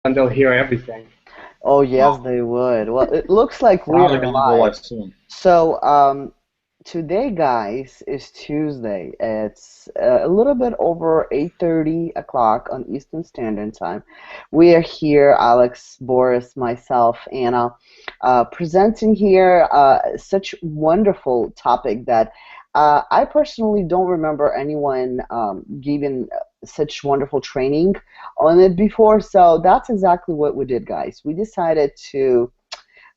and they'll hear everything. Oh, yes, Oh, they would. Well, it looks like we probably are gonna go live. live soon. So, today, guys, is Tuesday. It's a little bit over 8:30 o'clock on Eastern Standard Time. We are here, Alex, Boris, myself, Anna, presenting here such wonderful topic that I personally don't remember anyone giving such wonderful training on it before. So that's exactly what we did, guys. We decided to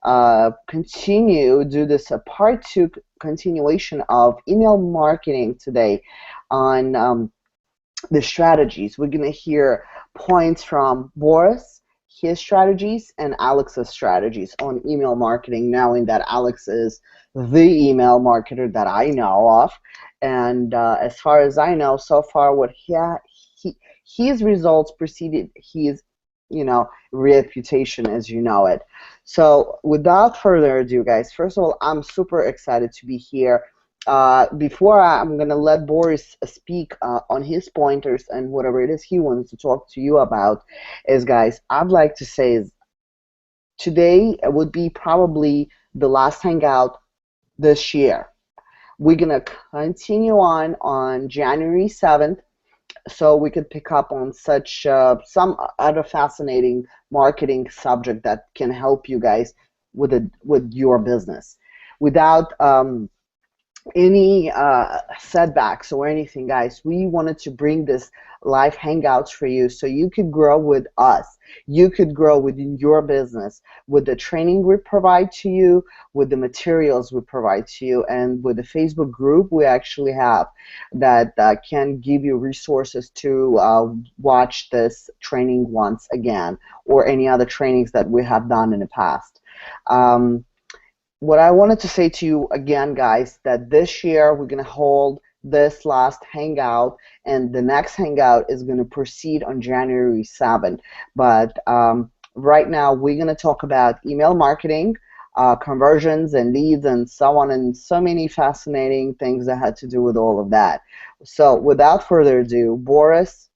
do this part two continuation of email marketing today on the strategies. We're going to hear points from Boris, his strategies, and Alex's strategies on email marketing, knowing that Alex is the email marketer that I know of. And as far as I know, so far, he his results preceded his, reputation as you know it. So, without further ado, guys, first of all, I'm super excited to be here. Before I'm going to let Boris speak on his pointers and whatever it is he wants to talk to you about, is guys, I'd like to say is today would be probably the last hangout this year. We're going to continue on January 7th so we could pick up on such some other fascinating marketing subject that can help you guys with your business without any setbacks or anything, guys. We wanted to bring this live hangouts for you so you could grow with us. You could grow within your business with the training we provide to you, with the materials we provide to you, and with the Facebook group we actually have that can give you resources to watch this training once again or any other trainings that we have done in the past. Um, what I wanted to say to you again, guys, that this year we're going to hold this last hangout, and the next hangout is going to proceed on January 7th. But right now, we're going to talk about email marketing, conversions, and leads, and so on, and so many fascinating things that had to do with all of that. So, without further ado, Boris,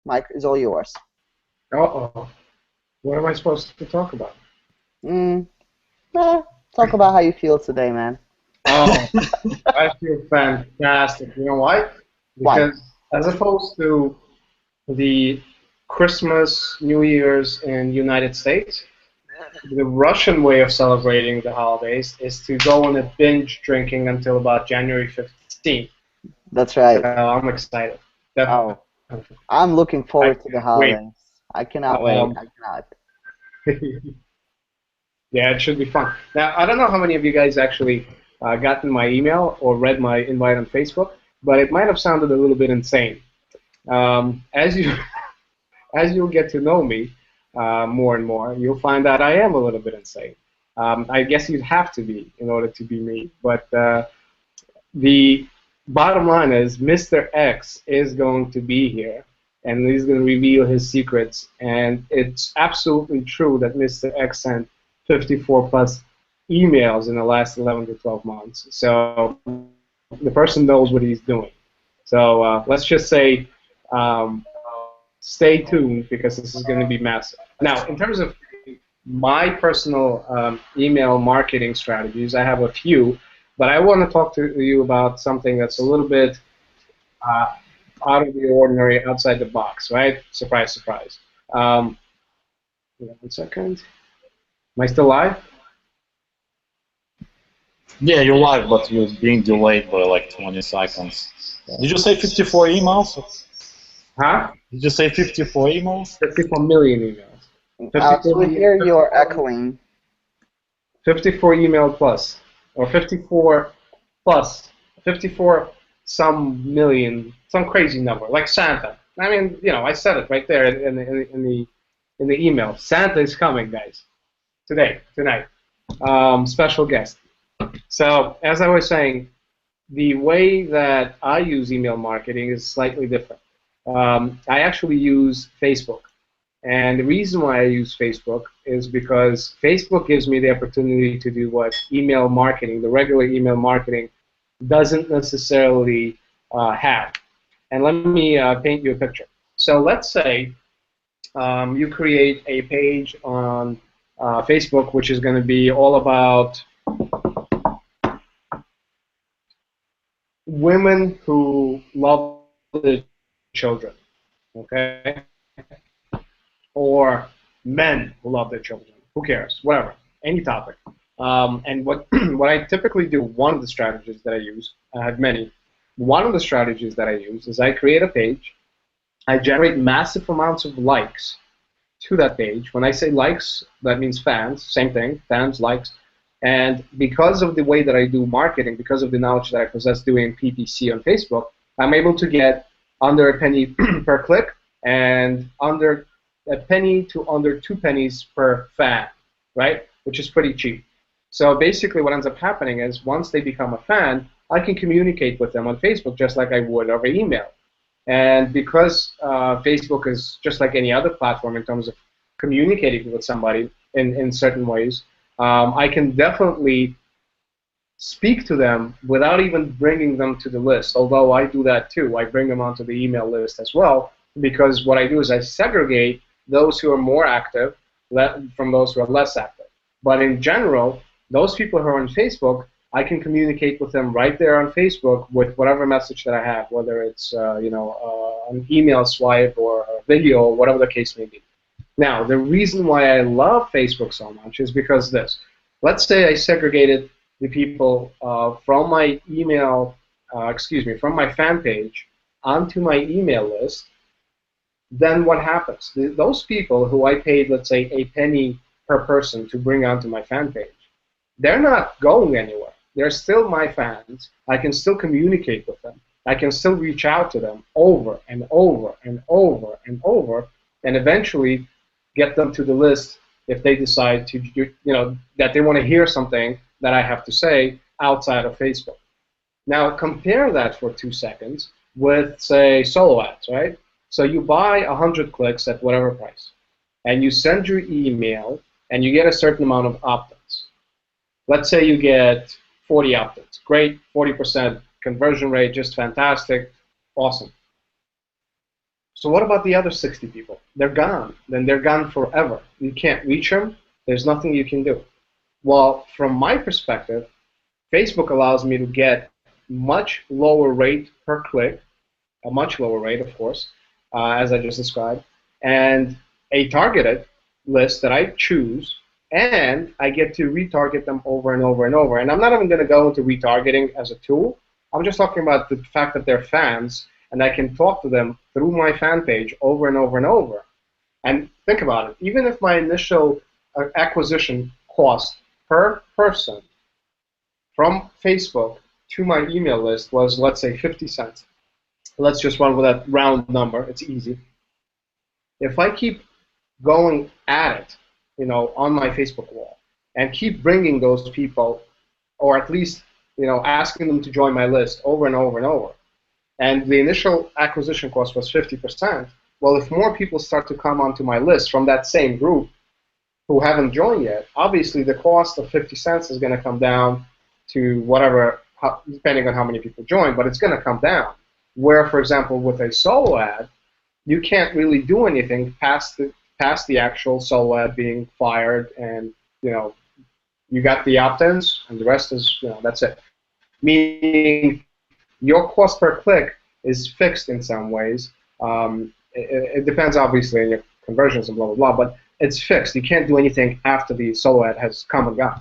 Mike is all yours. Uh-oh. What am I supposed to talk about? Mm, talk about how you feel today, man. Oh, I feel fantastic. You know why? Why? Because as opposed to the Christmas, New Year's in United States, the Russian way of celebrating the holidays is to go on a binge drinking until about January 15th. That's So right. I'm excited. Definitely. Oh, I'm looking I forward to the can't wait. holidays. I cannot wait. Um, I cannot. yeah, it should be fun. Now, I don't know how many of you guys actually gotten my email or read my invite on Facebook, but it might have sounded a little bit insane. As you as you'll get to know me more and more, you'll find that I am a little bit insane. I guess you'd have to be in order to be me. But the bottom line is, Mr. X is going to be here, and he's going to reveal his secrets. And it's absolutely true that Mr. X sent 54 plus emails in the last 11 to 12 months. So the person knows what he's doing. So let's just say um, stay tuned because this is going to be massive. Now, in terms of my personal email marketing strategies, I have a few, but I want to talk to you about something that's a little bit uh, out of the ordinary, outside the box, right? Surprise, surprise. Um, 1 second. Am I still live? Yeah, you're live, but you're being delayed by like 20 seconds. Did you say 54 emails? Huh? Did you say 54 emails? 54 million emails. Alex, 54, we hear you're 54, echoing. 54 email plus, or 54 plus, 54 some million, some crazy number, like Santa. I mean, I said it right there in the email. Santa is coming, guys, tonight. Special guest. So, as I was saying, the way that I use email marketing is slightly different. I actually use Facebook. And the reason why I use Facebook is because Facebook gives me the opportunity to do what email marketing, the regular email marketing, doesn't necessarily have. And let me paint you a picture. So let's say you create a page on Facebook, which is going to be all about women who love their children, okay? Or men who love their children. Who cares? Whatever. Any topic. And what what I typically do, one of the strategies that I use, I have many. One of the strategies that I use is I create a page. I generate massive amounts of likes to that page. When I say likes, that means fans. Same thing, fans, likes. And because of the way that I do marketing, because of the knowledge that I possess doing PPC on Facebook, I'm able to get under a penny per click and under a penny to under 2 pennies per fan, right? Which is pretty cheap. So basically what ends up happening is once they become a fan, I can communicate with them on Facebook just like I would over email. And because Facebook is just like any other platform in terms of communicating with somebody in certain ways, I can definitely speak to them without even bringing them to the list, although I do that too. I bring them onto the email list as well, because what I do is I segregate those who are more active from those who are less active. But in general, those people who are on Facebook, I can communicate with them right there on Facebook with whatever message that I have, whether it's an email swipe or a video or whatever the case may be. Now, the reason why I love Facebook so much is because this. Let's say I segregated the people from my email, from my fan page onto my email list. Then what happens? Those people who I paid, let's say, a penny per person to bring onto my fan page, they're not going anywhere. They're still my fans. I can still communicate with them. I can still reach out to them over and over and over and over, and eventually get them to the list if they decide to, that they want to hear something that I have to say outside of Facebook. Now compare that for 2 seconds with, say, solo ads, right? So you buy 100 clicks at whatever price, and you send your email, and you get a certain amount of opt-ins. Let's say you get 40 opt-ins. Great, 40% conversion rate, just fantastic, awesome. So what about the other 60 people? They're gone. Then they're gone forever. You can't reach them. There's nothing you can do. Well, from my perspective, Facebook allows me to get much lower rate per click, a much lower rate, of course, as I just described, and a targeted list that I choose, and I get to retarget them over and over and over. And I'm not even going to go into retargeting as a tool. I'm just talking about the fact that they're fans, and I can talk to them through my fan page over and over and over. And think about it. Even if my initial acquisition cost per person from Facebook to my email list was, let's say, 50 cents. Let's just run with that round number. It's easy. If I keep going at it, on my Facebook wall, and keep bringing those people, or at least, asking them to join my list over and over and over, and the initial acquisition cost was 50%, well, if more people start to come onto my list from that same group who haven't joined yet, obviously the cost of 50 cents is going to come down to whatever, depending on how many people join, but it's going to come down. Where, for example, with a solo ad, you can't really do anything past the actual solo ad being fired, and you got the opt-ins, and the rest is that's it. Meaning your cost per click is fixed in some ways. It depends obviously on your conversions and blah blah blah, but it's fixed. You can't do anything after the solo ad has come and gone.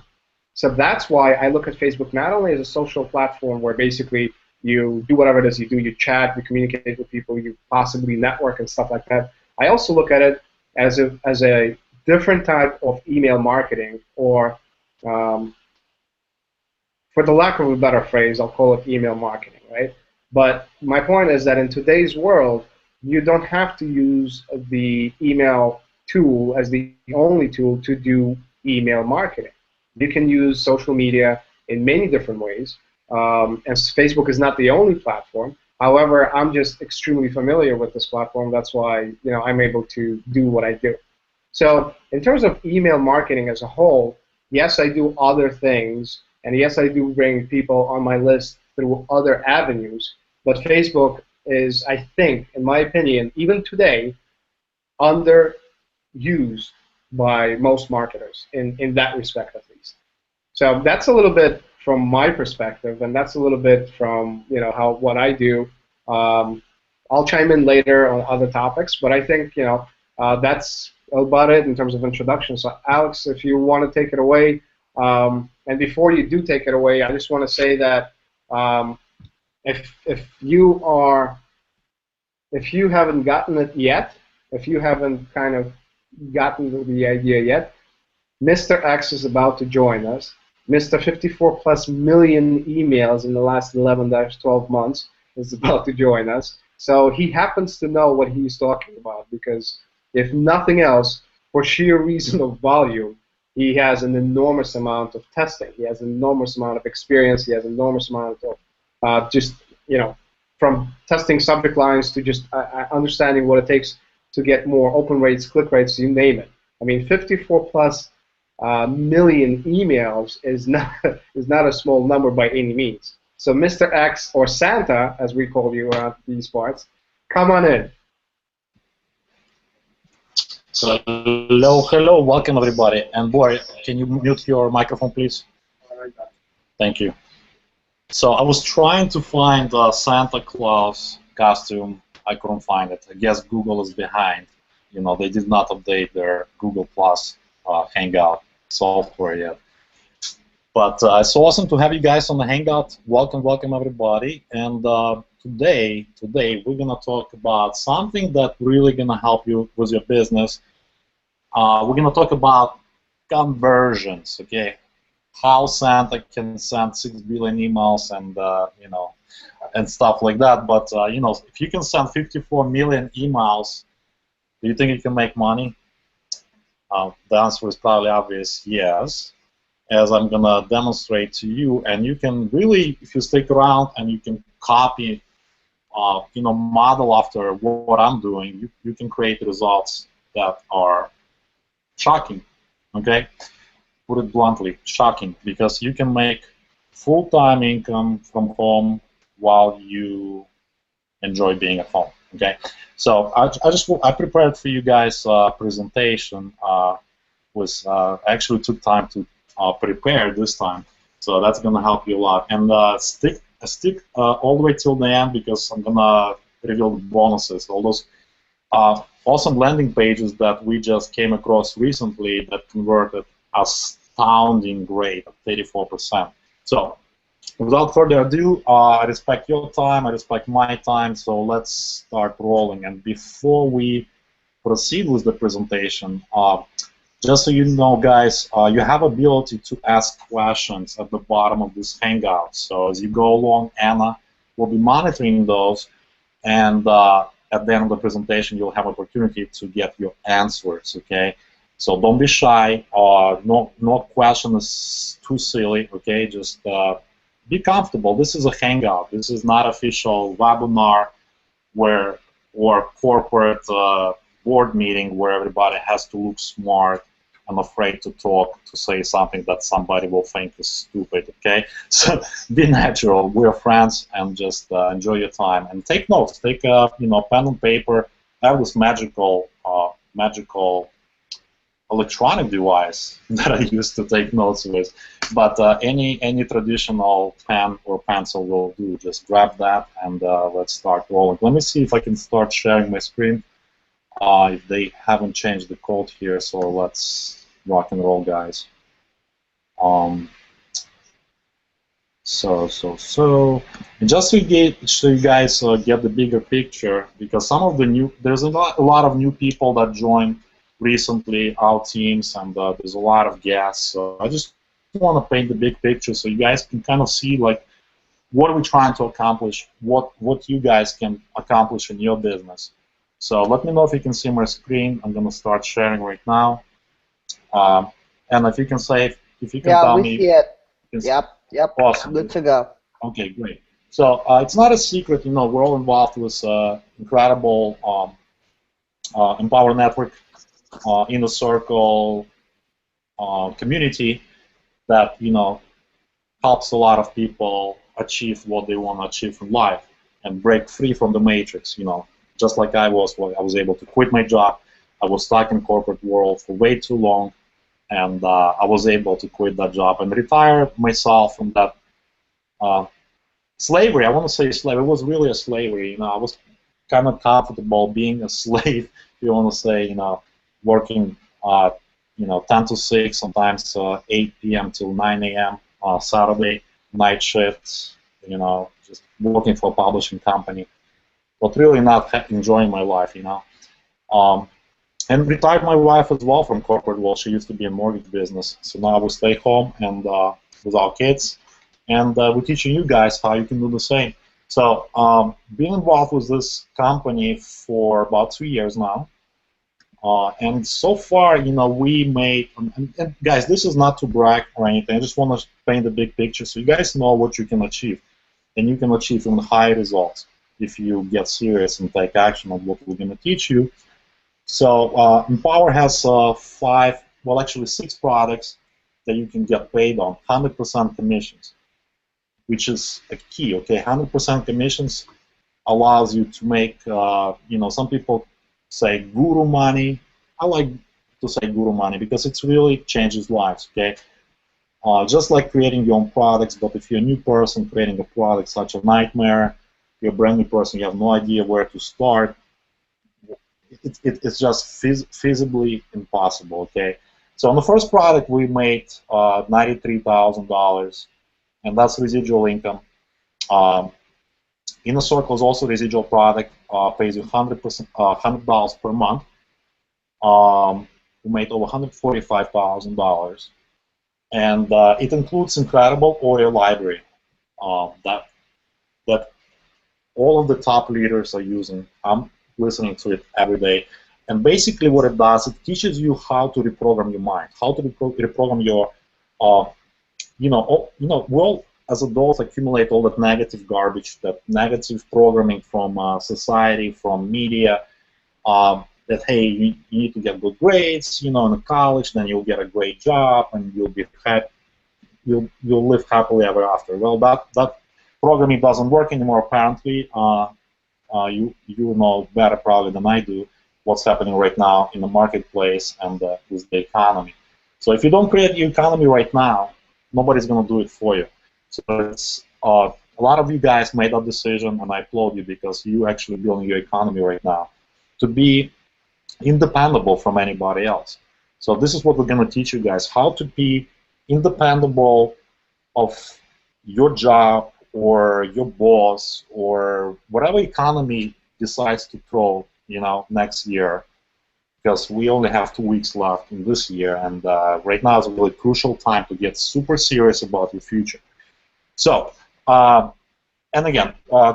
So that's why I look at Facebook not only as a social platform where basically you do whatever it is you do, you chat, you communicate with people, you possibly network and stuff like that. I also look at it as a different type of email marketing, or for the lack of a better phrase, I'll call it email marketing, right? But my point is that in today's world, you don't have to use the email tool as the only tool to do email marketing. You can use social media in many different ways. And Facebook is not the only platform. However, I'm just extremely familiar with this platform. That's why I'm able to do what I do. So in terms of email marketing as a whole, yes, I do other things, and yes, I do bring people on my list through other avenues. But Facebook is, I think, in my opinion, even today, used by most marketers in that respect, at least. So that's a little bit from my perspective, and that's a little bit from how what I do. Um, I'll chime in later on other topics, but I think that's about it in terms of introduction. So Alex, if you want to take it away, and before you do take it away, I just want to say that if you haven't gotten it yet, if you haven't kind of gotten the idea yet, Mr. X is about to join us. Mr. 54 plus million emails in the last 11-12 months is about to join us. So he happens to know what he's talking about because, if nothing else, for sheer reason of volume, he has an enormous amount of testing. He has an enormous amount of experience. He has an enormous amount of just, from testing subject lines to just understanding what it takes to get more open rates, click rates, you name it. I mean, 54 plus million emails is not a small number by any means. So Mr. X, or Santa, as we call you around these parts, come on in. So, hello, welcome everybody. And Boy, can you mute your microphone, please? Thank you. So I was trying to find a Santa Claus costume. I couldn't find it. I guess Google is behind. They did not update their Google Plus Hangout software yet. But it's awesome to have you guys on the Hangout. Welcome everybody. And today we're gonna talk about something that really gonna help you with your business. We're gonna talk about conversions. Okay, how Santa can send 6 billion emails and and stuff like that. But if you can send 54 million emails, do you think you can make money? The answer is probably obvious, yes, as I'm going to demonstrate to you. And you can really, if you stick around and you can copy, model after what I'm doing, you can create results that are shocking, okay? Put it bluntly, shocking, because you can make full-time income from home while you enjoy being at home, okay? So I prepared for you guys a presentation. Actually took time to prepare this time, so that's gonna help you a lot. And stick all the way till the end because I'm gonna reveal the bonuses, all those awesome landing pages that we just came across recently that converted astounding rate of 34%. So without further ado, I respect your time, I respect my time, so let's start rolling. And before we proceed with the presentation, just so you know, guys, you have ability to ask questions at the bottom of this Hangout. So as you go along, Anna will be monitoring those, and at the end of the presentation, you'll have opportunity to get your answers, okay? So don't be shy. No question is too silly, okay? Just be comfortable. This is a Hangout. This is not official webinar or corporate board meeting where everybody has to look smart and afraid to talk, to say something that somebody will think is stupid, okay? So be natural. We're friends, and just enjoy your time and take notes. Take pen and paper. I have this magical electronic device that I used to take notes with, but any traditional pen or pencil will do. Just grab that and let's start rolling. Let me see if I can start sharing my screen. If they haven't changed the code here, so let's rock and roll, guys. And just so you guys get the bigger picture, because there's a lot of new people that joined recently our teams, and there's a lot of guests. So I just want to paint the big picture so you guys can kind of see like what are we trying to accomplish, what you guys can accomplish in your business. So let me know if you can see my screen. I'm going to start sharing right now. And if you can tell me. Yeah, we see it. Yep. Awesome. Good to go. Okay, great. So it's not a secret, we're all involved with incredible Empower Network Inner Circle community that, helps a lot of people achieve what they want to achieve from life and break free from the matrix, just like I was able to quit my job. I was stuck in corporate world for way too long, and I was able to quit that job and retire myself from that slavery. I want to say slavery. It was really a slavery. I was kind of comfortable being a slave, if you want to say, working, 10 to 6, sometimes 8 p.m. till 9 a.m. Saturday night shifts, just working for a publishing company, but really not enjoying my life. And retired my wife as well from corporate world. She used to be in mortgage business, so now we stay home and with our kids, and we're teaching you guys how you can do the same. So being involved with this company for about 2 years now, and so far, we made, and guys, this is not to brag or anything. I just want to paint the big picture so you guys know what you can achieve, and you can achieve even higher results if you get serious and take action on what we're going to teach you. So Empower has 6 products that you can get paid on 100% commissions, which is a key. Okay, 100% commissions allows you to make, some people say guru money. I like to say guru money because it really changes lives. Okay, just like creating your own products, but if you're a new person creating a product, such a nightmare. If you're a brand new person, you have no idea where to start. It's just feasibly impossible. Okay, so on the first product we made $93,000, and that's residual income. Inner Circle is also a residual product, pays you $100 per month. We made over $145,000, and it includes incredible audio library that all of the top leaders are using. I'm listening to it every day, and basically what it does, it teaches you how to reprogram your mind, how to reprogram your, we all as adults accumulate all that negative garbage, that negative programming from society, from media, that hey, you need to get good grades, in college, then you'll get a great job and you'll be happy, you'll live happily ever after. Well, that programming doesn't work anymore apparently. You know better probably than I do what's happening right now in the marketplace and with the economy. So if you don't create your economy right now, nobody's going to do it for you. So it's a lot of you guys made that decision, and I applaud you because you actually building your economy right now to be independable from anybody else. So this is what we're going to teach you guys, how to be independable of your job or your boss or whatever economy decides to throw, next year, because we only have 2 weeks left in this year, and right now is a really crucial time to get super serious about your future. So, and again,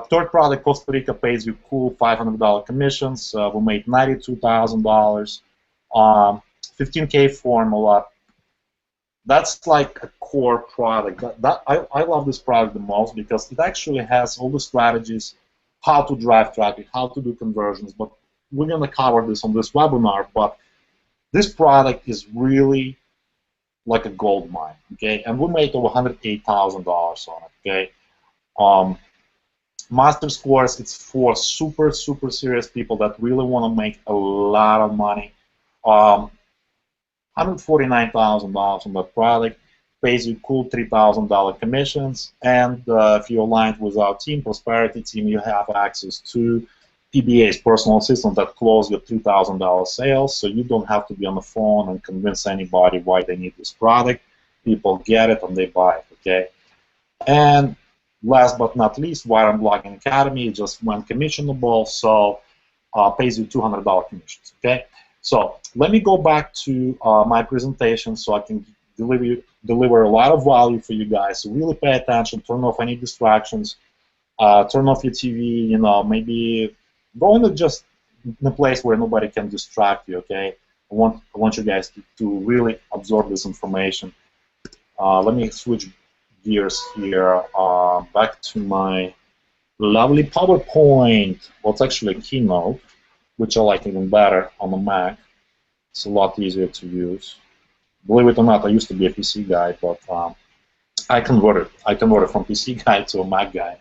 third product, Costa Rica pays you cool $500 commissions. We made $92,000. 15K formula. That's like a core product. I love this product the most because it actually has all the strategies, how to drive traffic, how to do conversions. But we're going to cover this on this webinar. But this product is really like a gold mine, okay? And we made over $108,000 on it, okay? Master's course, it's for super, super serious people that really want to make a lot of money. $149,000 on the product, pays you cool $3,000 commissions, and if you're aligned with our team, Prosperity team, you have access to PBAs, personal assistants, that close your $2,000 sales, so you don't have to be on the phone and convince anybody why they need this product. People get it and they buy it, okay? And last but not least, Wire and Blogging Academy just went commissionable, so pays you $200 commissions, okay? So let me go back to my presentation so I can deliver a lot of value for you guys. So really pay attention, turn off any distractions, turn off your TV, maybe go into just in a place where nobody can distract you, okay? I want you guys to really absorb this information. Let me switch gears here, back to my lovely PowerPoint. Well, it's actually a Keynote, which I like even better on the Mac. It's a lot easier to use. Believe it or not, I used to be a PC guy, but I converted from PC guy to a Mac guy.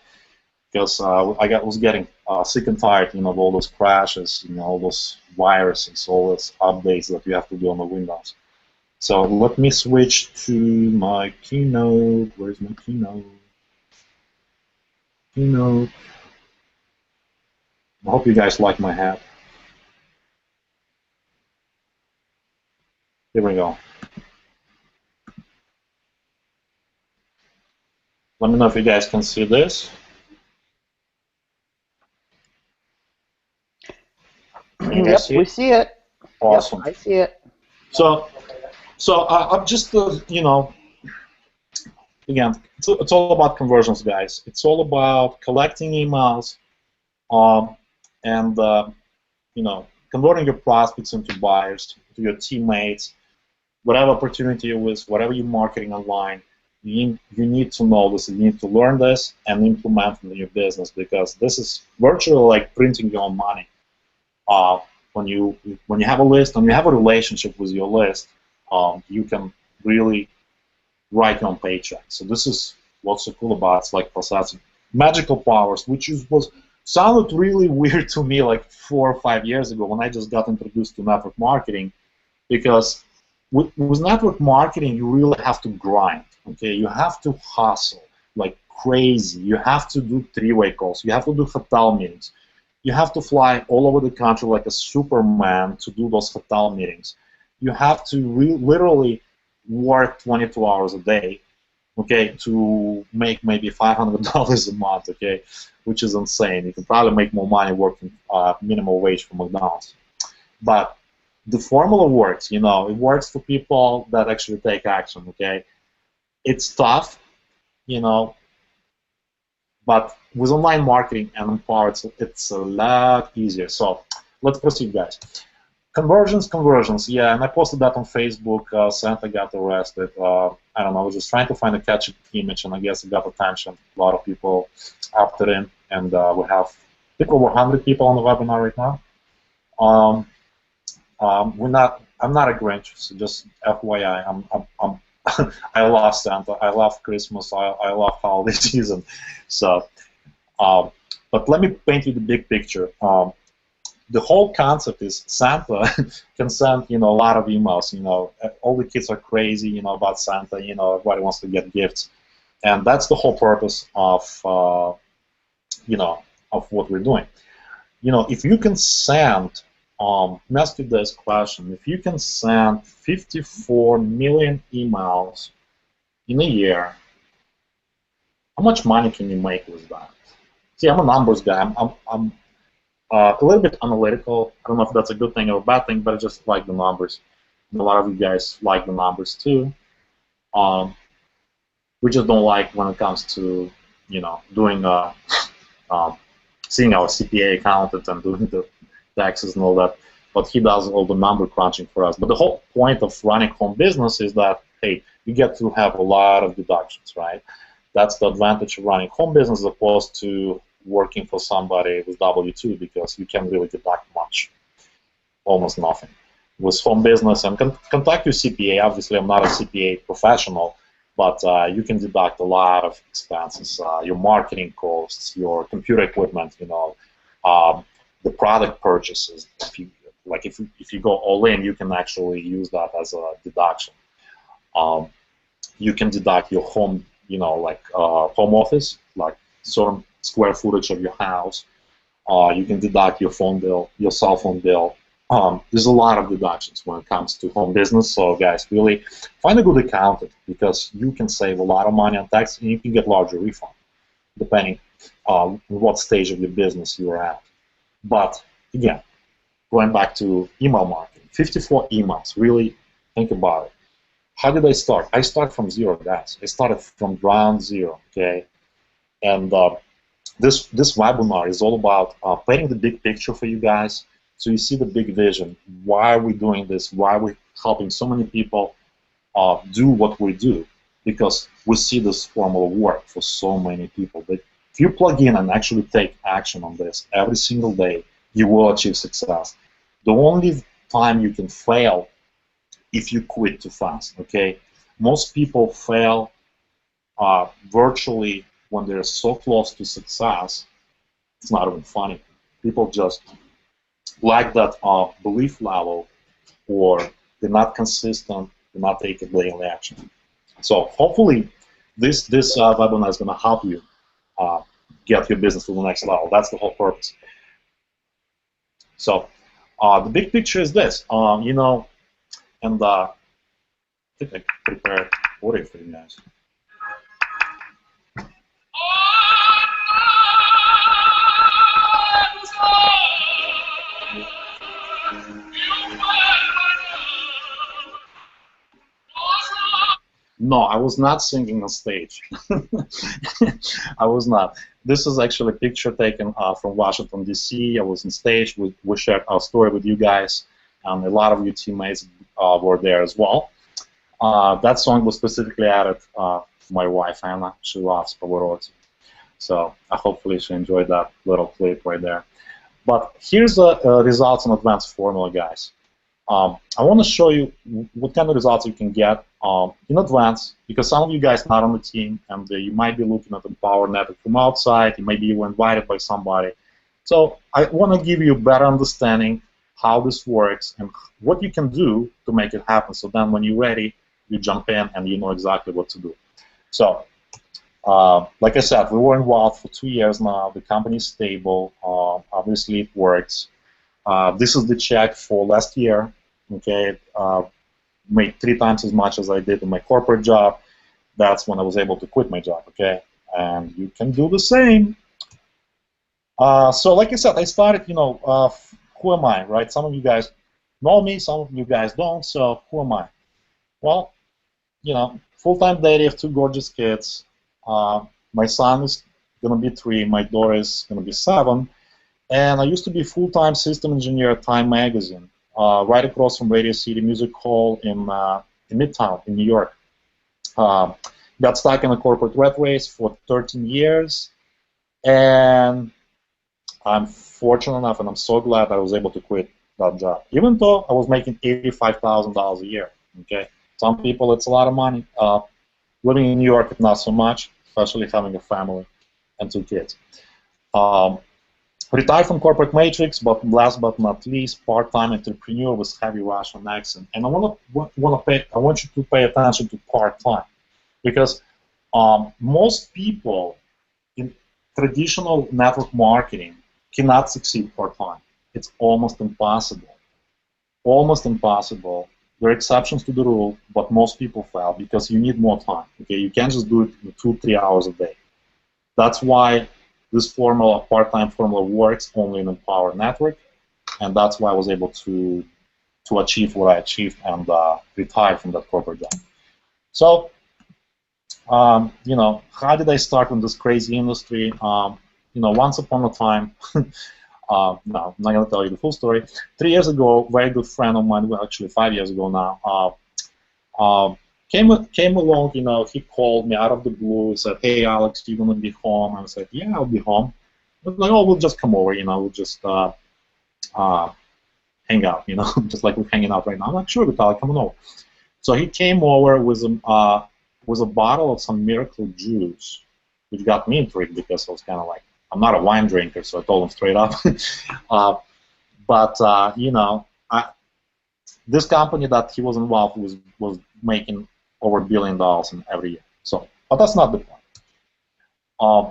because was getting sick and tired, of all those crashes, all those viruses, all those updates that you have to do on the Windows. So let me switch to my Keynote. Where's my Keynote? Keynote. I hope you guys like my hat. Here we go. Let me know if you guys can see this. Yep, we see it. Awesome. Yep, I see it. So I'm just, again, it's all about conversions, guys. It's all about collecting emails, and converting your prospects into buyers, to your teammates, whatever opportunity it is, whatever you're marketing online. You need to know this. You need to learn this and implement it in your business, because this is virtually like printing your own money. When you have a list and you have a relationship with your list, you can really write your own paycheck. So this is what's so cool about it. It's like possessing magical powers, which sounded really weird to me like 4 or 5 years ago when I just got introduced to network marketing, because with network marketing you really have to grind. Okay, you have to hustle like crazy. You have to do three-way calls. You have to do hotel meetings. You have to fly all over the country like a Superman to do those hotel meetings. You have to literally work 22 hours a day, okay, to make maybe $500 a month, okay, which is insane. You can probably make more money working minimum wage for McDonald's. But the formula works, it works for people that actually take action, okay. It's tough, but with online marketing and Empower, it's a lot easier. So let's proceed, guys. Conversions, yeah, and I posted that on Facebook. Santa got arrested. I don't know, I was just trying to find a catchy image, and I guess it got attention. A lot of people opted in, and we have, I think, over 100 people on the webinar right now. I'm not a Grinch, so just FYI, I love Santa, I love Christmas, I love holiday season. So, but let me paint you the big picture. The whole concept is Santa can send, a lot of emails. All the kids are crazy, about Santa. Everybody wants to get gifts, and that's the whole purpose of, of what we're doing. If you can send, ask you this question: if you can send 54 million emails in a year, how much money can you make with that? See, I'm a numbers guy. I'm a little bit analytical. I don't know if that's a good thing or a bad thing, but I just like the numbers. And a lot of you guys like the numbers too. We just don't like when it comes to, doing, seeing our CPA accountant and doing the taxes and all that. But he does all the number crunching for us. But the whole point of running home business is that, hey, you get to have a lot of deductions, right? That's the advantage of running home business as opposed to working for somebody with W-2, because you can't really deduct much, almost nothing. With home business, and contact your CPA. Obviously, I'm not a CPA professional, but you can deduct a lot of expenses, your marketing costs, your computer equipment, the product purchases. If you go all in, you can actually use that as a deduction. You can deduct your home, home office, like certain square footage of your house. You can deduct your phone bill, your cell phone bill. There's a lot of deductions when it comes to home business. So guys, really find a good accountant, because you can save a lot of money on tax, and you can get larger refund depending on what stage of your business you're at. But again, going back to email marketing, 54 emails. Really think about it. How did I start? I started from zero, guys. I started from ground zero. Okay, and this webinar is all about painting the big picture for you guys, so you see the big vision. Why are we doing this? Why are we helping so many people do what we do? Because we see this formula work for so many people. But if you plug in and actually take action on this every single day, you will achieve success. The only time you can fail if you quit too fast. Okay, most people fail virtually when they're so close to success, it's not even funny. People just lack that belief level, or they're not consistent, they're not taking daily action. So hopefully this webinar is going to help you get your business to the next level. That's the whole purpose. So the big picture is this, you know, and I think I prepared audio for you guys. No, I was not singing on stage. I was not. This is actually a picture taken from Washington, D.C. I was on stage. We shared our story with you guys, and a lot of your teammates were there as well. That song was specifically added to my wife, Anna. She loves Pavarotti. So hopefully she enjoyed that little clip right there. But here's the results in advanced formula, guys. I want to show you what kind of results you can get in advance, because some of you guys not on the team, and you might be looking at the Power Network from outside. You maybe you were invited by somebody. So I want to give you a better understanding how this works and what you can do to make it happen. So then when you're ready, you jump in and you know exactly what to do. So like I said, we were involved for 2 years now. The company is stable. Obviously, it works. This is the check for last year. Okay, made 3 times as much as I did in my corporate job. That's when I was able to quit my job. Okay, and you can do the same. So, like I said, I started. You know, who am I, right? Some of you guys know me. Some of you guys don't. So, who am I? Well, you know, full-time daddy of 2 gorgeous kids. My son is gonna be 3. My daughter is gonna be 7. And I used to be full-time system engineer at Time Magazine, right across from Radio City Music Hall in Midtown in New York. Got stuck in a corporate rat race for 13 years, and I'm fortunate enough, and I'm so glad I was able to quit that job, even though I was making $85,000 a year. Okay, some people it's a lot of money. Living in New York, it's not so much, especially having a family and 2 kids. Retired from corporate matrix, but last but not least, part-time entrepreneur with heavy Russian accent. And I want you to pay attention to part-time, because most people in traditional network marketing cannot succeed part-time. It's almost impossible. Almost impossible. There are exceptions to the rule, but most people fail because you need more time. Okay, you can't just do it in 2-3 hours a day. That's why this formula, part-time formula, works only in a Power Network, and that's why I was able to achieve what I achieved and retire from that corporate job. So, you know, how did I start in this crazy industry? You know, once upon a time, no, I'm not going to tell you the full story. 3 years ago, a very good friend of mine, well, actually 5 years ago now, came along, you know, he called me out of the blue, said, "Hey, Alex, you going to be home?" And I said, "Yeah, I'll be home." I was like, "Oh, we'll just come over, you know, we'll just hang out, you know, just like we're hanging out right now." I'm like, "Sure, Vitaly, come on over." So he came over with a bottle of some miracle juice, which got me intrigued because I was kind of like, I'm not a wine drinker, so I told him straight up. You know, this company that he was involved with was making over $1 billion in every year. So, but that's not the point.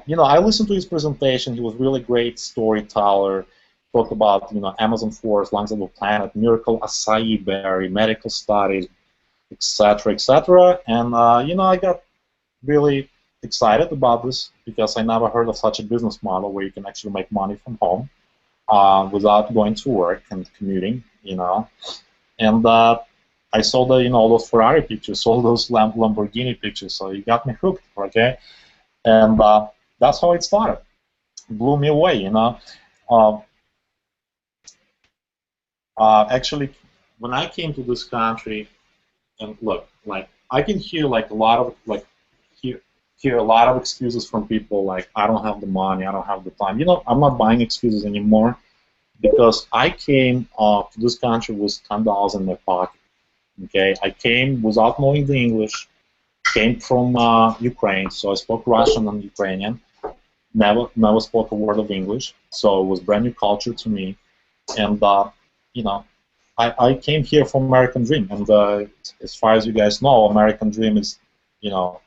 You know, I listened to his presentation. He was really great storyteller. Talked about, you know, Amazon forest, lungs of the planet, miracle acai berry, medical studies, etc., etc. And you know, I got really excited about this because I never heard of such a business model where you can actually make money from home without going to work and commuting, you know. And I saw the, you know, all those Ferrari pictures, all those Lamborghini pictures, so it got me hooked, okay? And that's how it started. It blew me away, you know. Actually, when I came to this country, and look, like, I can hear like a lot of hear a lot of excuses from people like, I don't have the money, I don't have the time. You know, I'm not buying excuses anymore because I came to this country with $10 in my pocket. Okay, I came without knowing the English. came from Ukraine, so I spoke Russian and Ukrainian. Never spoke a word of English, so it was brand new culture to me. And you know, I came here for American Dream, and as far as you guys know, American Dream is, you know,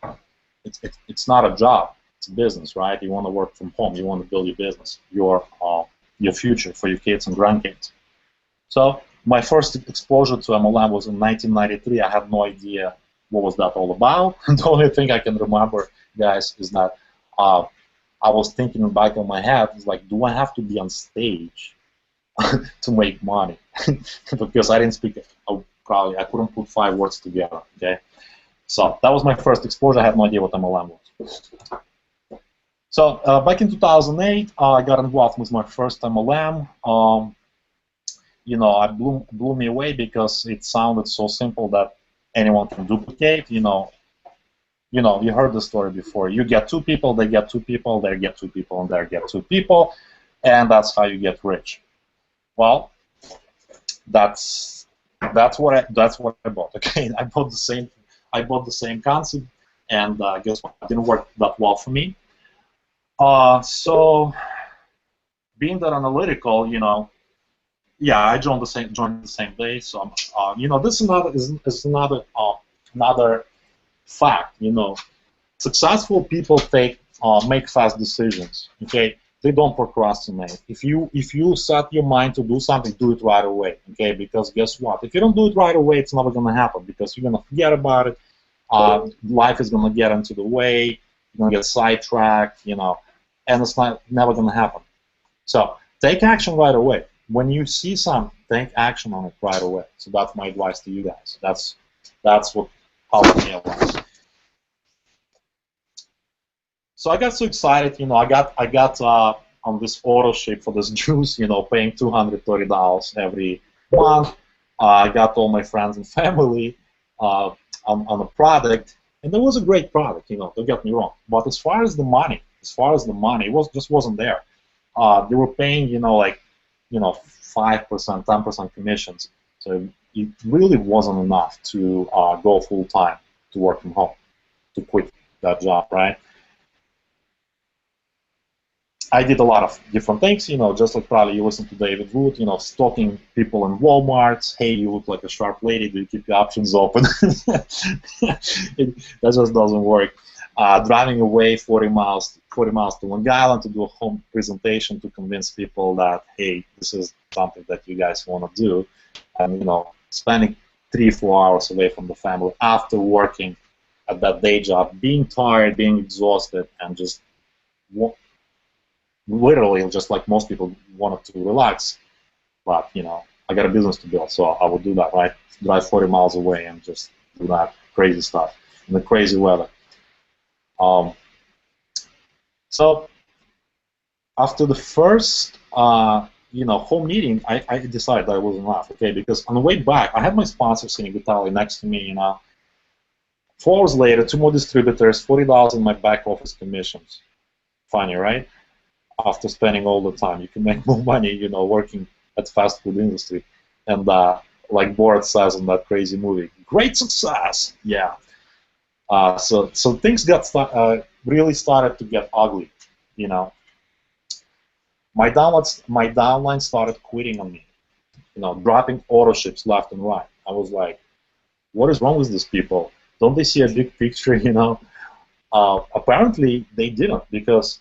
it's not a job, it's a business, right? You want to work from home, you want to build your business, your future for your kids and grandkids. So my first exposure to MLM was in 1993. I had no idea what was that all about. The only thing I can remember, guys, is that I was thinking in the back of my head, is like, do I have to be on stage to make money? Because I didn't speak, I couldn't put 5 words together, okay? So that was my first exposure. I had no idea what MLM was. So back in 2008, I got involved with my first MLM. You know, it blew me away because it sounded so simple that anyone can duplicate. You heard the story before. You get 2 people, they get 2 people, they get 2 people, and they get 2 people, and that's how you get rich. Well, that's what I bought. Okay, I bought the same concept, and guess what? It didn't work that well for me. So being that analytical, yeah, I joined the same day. So this is another fact. Successful people make fast decisions. Okay, they don't procrastinate. If you set your mind to do something, do it right away. Okay, because guess what? If you don't do it right away, it's never gonna happen because you're gonna forget about it. Life is gonna get into the way. You're gonna get sidetracked. And it's never gonna happen. So take action right away. When you see something, take action on it right away. So that's my advice to you guys. That's what helped me a lot. So I got so excited, I got on this auto ship for this juice, paying $230 every month. I got all my friends and family on a product, and it was a great product, don't get me wrong. But as far as the money, it just wasn't there. They were paying, 5%, 10% commissions. So it really wasn't enough to go full time to work from home, to quit that job, right? I did a lot of different things, just like probably you listen to David Wood, stalking people in Walmart. Hey, you look like a sharp lady. Do you keep your options open? That just doesn't work. Driving away 40 miles to Long Island to do a home presentation to convince people that, hey, this is something that you guys want to do, and spending 3-4 hours away from the family after working at that day job, being tired, being exhausted, and just literally, just like most people, wanted to relax. But I got a business to build, so I would do that, right? Drive 40 miles away and just do that crazy stuff in the crazy weather. So after the first home meeting, I decided that it was enough, okay? Because on the way back, I had my sponsor sitting Vitaly next to me. 4 hours later, 2 more distributors, $40 in my back office commissions. Funny, right? After spending all the time, you can make more money, working at the fast food industry. And like Borat says in that crazy movie, great success, yeah. So things really started to get ugly, My downline started quitting on me, dropping auto ships left and right. I was like, what is wrong with these people? Don't they see a big picture, Apparently they didn't, because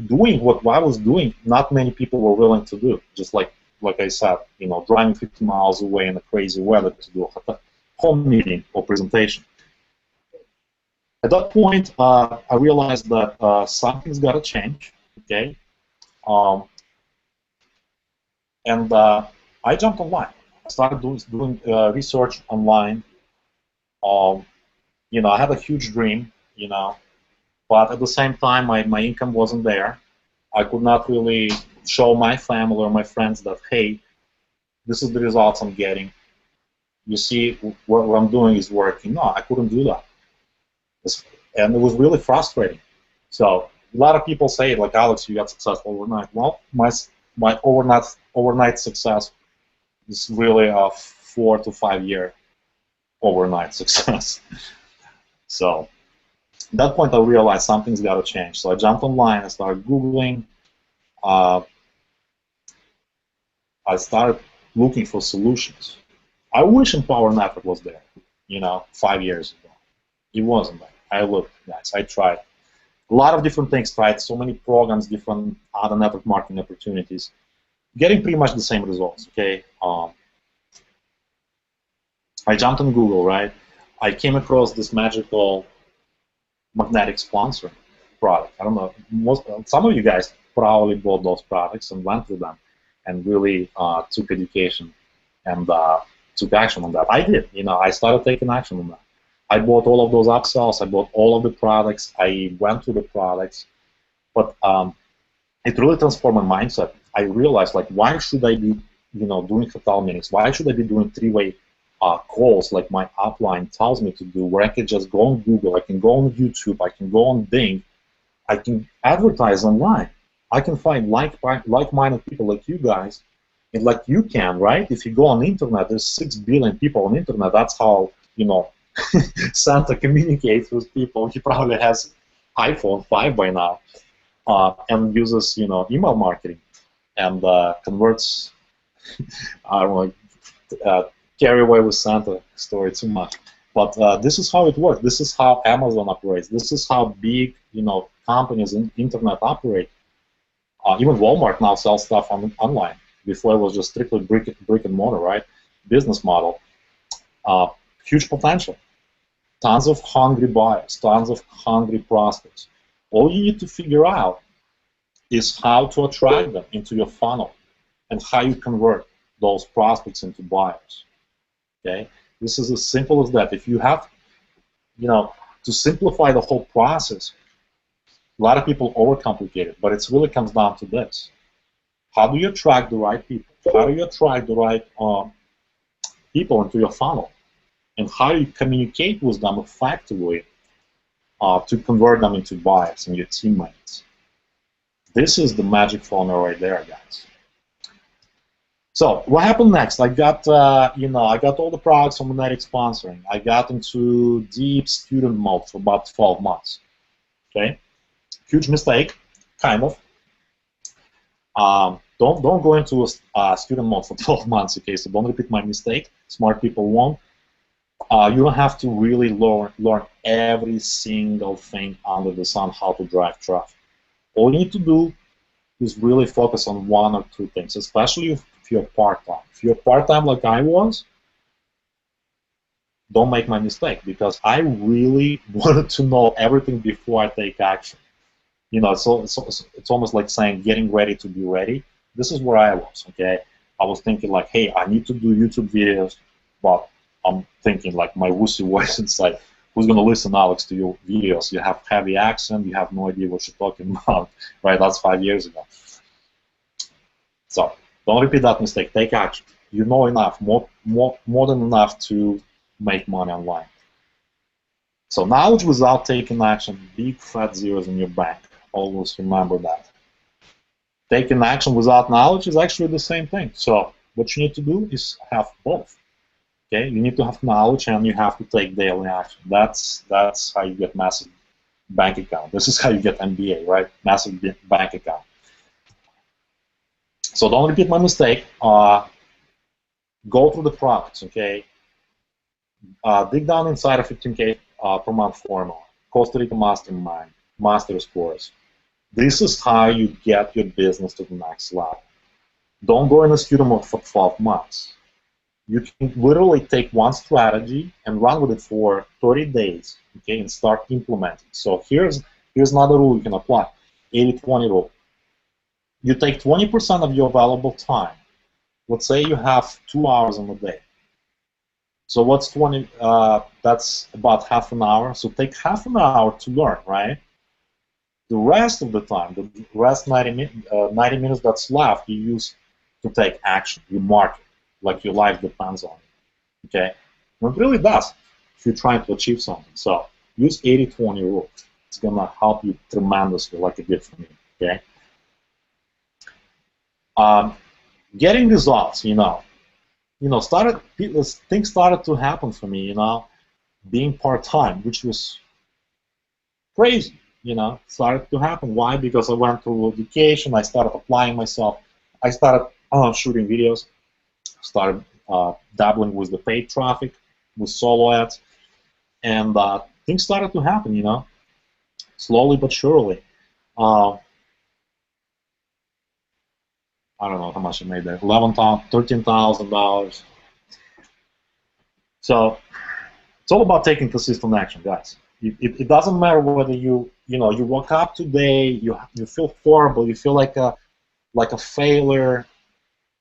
doing what I was doing, not many people were willing to do. Just like I said, driving 50 miles away in the crazy weather to do a home meeting or presentation. At that point, I realized that something's got to change. Okay, and I jumped online. I started doing research online. I had a huge dream, but at the same time, my income wasn't there. I could not really show my family or my friends that, hey, this is the results I'm getting. You see, what I'm doing is working. No, I couldn't do that. And it was really frustrating. So a lot of people say, like, Alex, you got successful overnight. Well, my overnight success is really a 4 to 5 year overnight success. So at that point, I realized something's got to change. So I jumped online, I started Googling, uh, I started looking for solutions. I wish Empower Network was there, 5 years ago. It wasn't there. I looked, guys, I tried. A lot of different things, tried so many programs, different other network marketing opportunities, getting pretty much the same results, okay? I jumped on Google, right? I came across this magical magnetic sponsoring product. I don't know, some of you guys probably bought those products and went through them and really took education and took action on that. I did, I started taking action on that. I bought all of those upsells, I bought all of the products, I went through the products, but it really transformed my mindset. I realized, like, why should I be, doing hotel meetings? Why should I be doing three-way calls like my upline tells me to do, where I can just go on Google, I can go on YouTube, I can go on Bing, I can advertise online. I can find like-minded people like you guys, and like you can, right? If you go on the internet, there's 6 billion people on the internet. That's how, Santa communicates with people. He probably has iPhone 5 by now, and uses, email marketing, and converts. I don't want to carry away with Santa story too much, but this is how it works. This is how Amazon operates. This is how big, companies in internet operate. Even Walmart now sells stuff online. Before it was just strictly brick and mortar, right? Business model. Huge potential. Tons of hungry buyers, tons of hungry prospects. All you need to figure out is how to attract them into your funnel and how you convert those prospects into buyers. Okay? This is as simple as that. If you have, to simplify the whole process, a lot of people overcomplicate it, but it really comes down to this. How do you attract the right people? How do you attract the right people into your funnel? And how you communicate with them effectively to convert them into buyers and your teammates. This is the magic formula right there, guys. So what happened next? I got, I got all the products from Magnetic Sponsoring. I got into deep student mode for about 12 months. Okay, huge mistake, kind of. Don't go into a student mode for 12 months. Okay, so don't repeat my mistake. Smart people won't. You don't have to really learn every single thing under the sun how to drive traffic. All you need to do is really focus on one or two things, especially if you're part-time. If you're part-time like I was, don't make my mistake, because I really wanted to know everything before I take action. It's almost like saying getting ready to be ready. This is where I was, okay? I was thinking like, hey, I need to do YouTube videos, but I'm thinking like my wussy voice inside, who's going to listen, Alex, to your videos? You have heavy accent, you have no idea what you're talking about, right? That's 5 years ago. So don't repeat that mistake. Take action. You know enough, more than enough to make money online. So knowledge without taking action, big fat zeros in your bank. Always remember that. Taking action without knowledge is actually the same thing. So what you need to do is have both. Okay, you need to have knowledge and you have to take daily action. That's how you get massive bank account. This is how you get MBA, right? Massive bank account. So don't repeat my mistake. Go through the products, okay? Dig down inside a 15K per month formula. Costa Rica Mastermind, Master's course. This is how you get your business to the next level. Don't go in a student mode for 12 months. You can literally take one strategy and run with it for 30 days, okay, and start implementing. So here's another rule you can apply, 80-20 rule. You take 20% of your available time. Let's say you have 2 hours in a day. So what's 20? That's about half an hour. So take half an hour to learn, right? The rest of the time, the rest 90 minutes that's left, you use to take action. You mark it like your life depends on it. Okay? And it really does if you're trying to achieve something. So use 80-20 rule. It's gonna help you tremendously, like it did for me. Okay? Getting results, things started to happen for me. being part-time, which was crazy, started to happen. Why? Because I went to vacation, I started applying myself, I started shooting videos, started dabbling with the paid traffic, with solo ads, and things started to happen, slowly but surely. Uh, I don't know how much I made there, $11,000, $13,000. So it's all about taking consistent action, guys. It doesn't matter whether you woke up today, you feel horrible, you feel like a failure,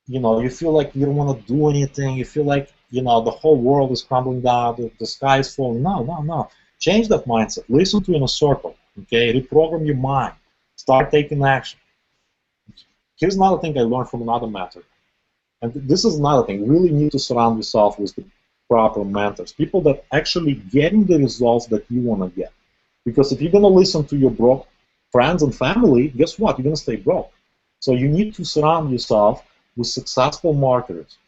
you feel like you don't want to do anything, you feel like the whole world is crumbling down, the sky is falling. No, no, no. Change that mindset. Listen to Inner Circle. Okay, reprogram your mind. Start taking action. Here's another thing I learned from another mentor, and this is another thing. You really need to surround yourself with the proper mentors, people that actually getting the results that you want to get. Because if you're going to listen to your broke friends and family, guess what? You're going to stay broke. So you need to surround yourself with successful marketers,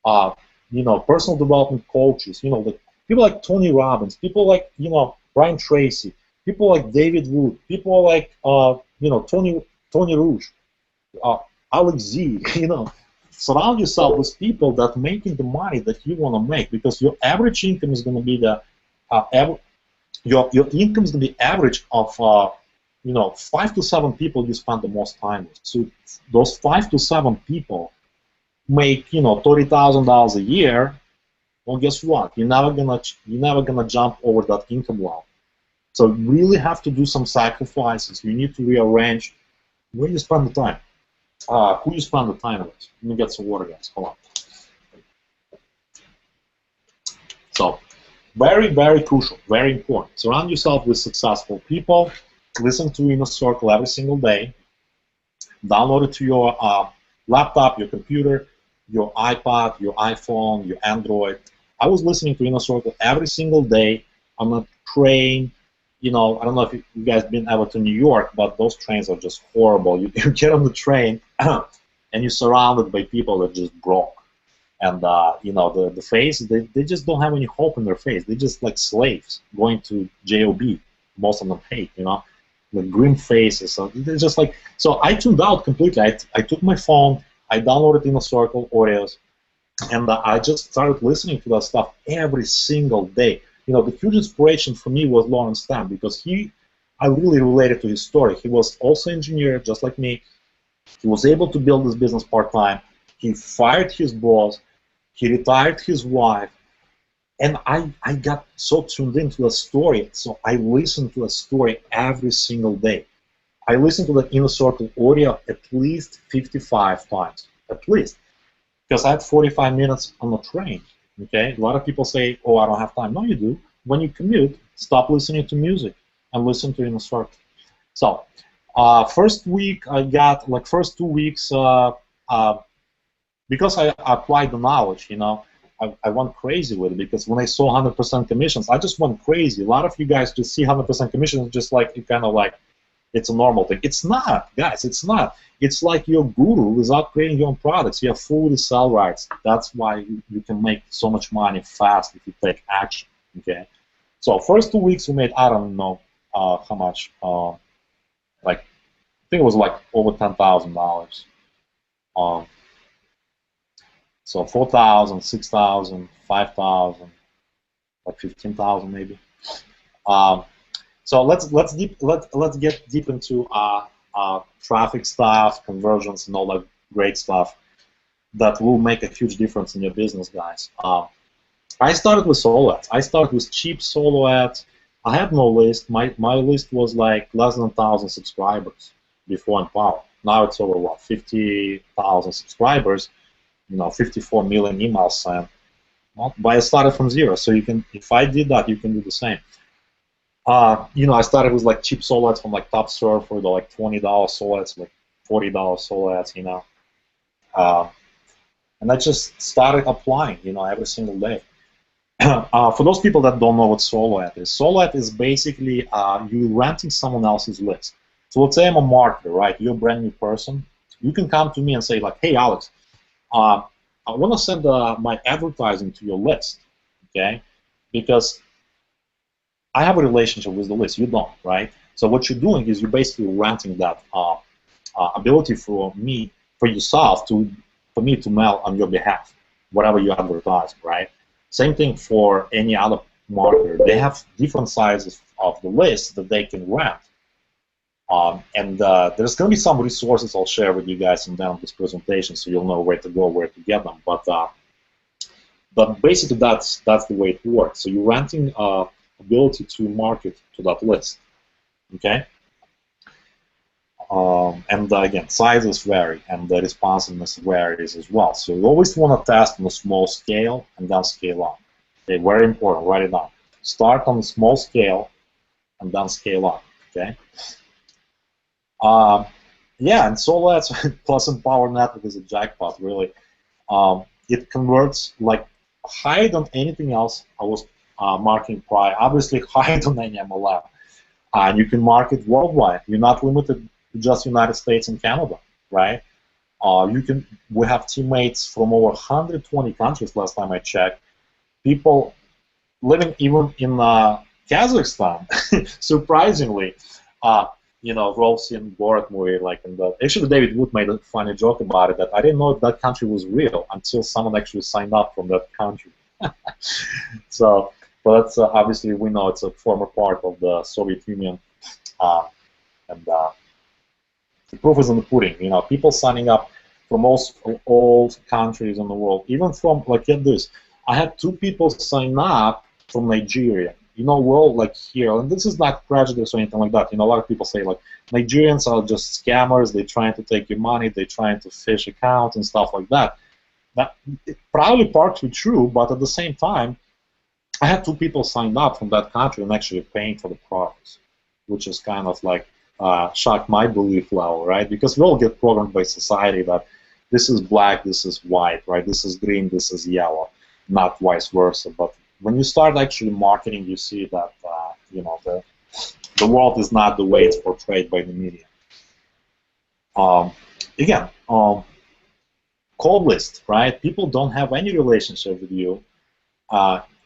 personal development coaches, like people like Tony Robbins, people like Brian Tracy, people like David Wood, people like Tony Rouge, uh, Alex Z. Surround yourself with people that making the money that you want to make, because your average income is going to be your income is going to be average of 5 to 7 people you spend the most time with. So those 5 to 7 people make $30,000 a year. Well, guess what? You're never gonna jump over that income level. So you really have to do some sacrifices. You need to rearrange where you spend the time, who you spend the time with. Let me get some water, guys. Hold on. So very, very crucial, very important. Surround yourself with successful people. Listen to Inner Circle every single day. Download it to your laptop, your computer, your iPad, your iPhone, your Android. I was listening to Inner Circle every single day on a train. I don't know if you guys been ever to New York, but those trains are just horrible. You get on the train and you're surrounded by people that just broke. And the face, they just don't have any hope in their face. They're just like slaves going to job. Most of them hate, like grim faces. So they're just like. So I tuned out completely. I took my phone, I downloaded Inner Circle audios, and I just started listening to that stuff every single day. The huge inspiration for me was Lawrence Stam, because I really related to his story. He was also an engineer, just like me. He was able to build this business part-time. He fired his boss. He retired his wife. And I got so tuned into the story, so I listened to a story every single day. I listened to the Inner Circle audio at least 55 times, at least, because I had 45 minutes on the train. Okay, a lot of people say, "Oh, I don't have time." No, you do. When you commute, stop listening to music and listen to Inner Circle. So, first week I got first 2 weeks because I applied the knowledge. I went crazy with it, because when I saw 100% commissions, I just went crazy. A lot of you guys just see 100% commissions just like it's a normal thing. It's not, guys. It's not. It's like your guru without creating your own products. You have full sell rights. That's why you can make so much money fast if you take action. Okay. So first 2 weeks we made, I don't know how much. I think it was over $10,000. So 4,000, 6,000, 5,000, 15,000 maybe. So let's get deep into traffic stuff, conversions, and all that great stuff that will make a huge difference in your business, guys. I started with solo ads. I started with cheap solo ads. I had no list. My list was like less than 1,000 subscribers before Empower. Now it's over 50,000 subscribers. 54 million emails sent. Well, but I started from zero, so you can. If I did that, you can do the same. I started with cheap solo ads from Top Surf for the $20 solo ads, $40 solo ads, and I just started applying, every single day. For those people that don't know what solo ad is basically you renting someone else's list. So let's say I'm a marketer, right? You're a brand new person. You can come to me and say hey Alex, I want to send my advertising to your list, okay? Because I have a relationship with the list. You don't, right? So what you're doing is you're basically renting that ability for me, for yourself, for me to mail on your behalf, whatever you advertise, right? Same thing for any other marketer. They have different sizes of the list that they can rent. And there's going to be some resources I'll share with you guys in the end of this presentation, so you'll know where to go, where to get them. But basically, that's the way it works. So you're renting ability to market to that list, okay? And again, sizes vary, and the responsiveness varies as well. So you always want to test on a small scale and then scale up. Okay, very important. Write it down. Start on a small scale and then scale up. Okay. Yeah, and so let's plus Empower Network is a jackpot, really. It converts like higher than anything else I was marketing prior. Obviously, higher than any MLM. And you can market worldwide. You're not limited to just United States and Canada, right? We have teammates from over 120 countries last time I checked. People living even in Kazakhstan, surprisingly. You know, Rolf's in Borat movie, like in the. Actually, David Wood made a funny joke about it that I didn't know if that country was real until someone actually signed up from that country. So, but obviously we know it's a former part of the Soviet Union, and the proof is in the pudding. You know, people signing up from all countries in the world, even from like get this. I had 2 people sign up from Nigeria. You know, well, like here, and this is not prejudice or anything like that. You know, a lot of people say like Nigerians are just scammers. They're trying to take your money. They're trying to fish accounts and stuff like that. That probably partly true, but at the same time, I had 2 people signed up from that country and actually paying for the products, which is kind of like shocked my belief level, right? Because we all get programmed by society that this is black, this is white, right? This is green, this is yellow, not vice versa. But when you start actually marketing, you see that you know the world is not the way it's portrayed by the media. Again, cold list, right? People don't have any relationship with you,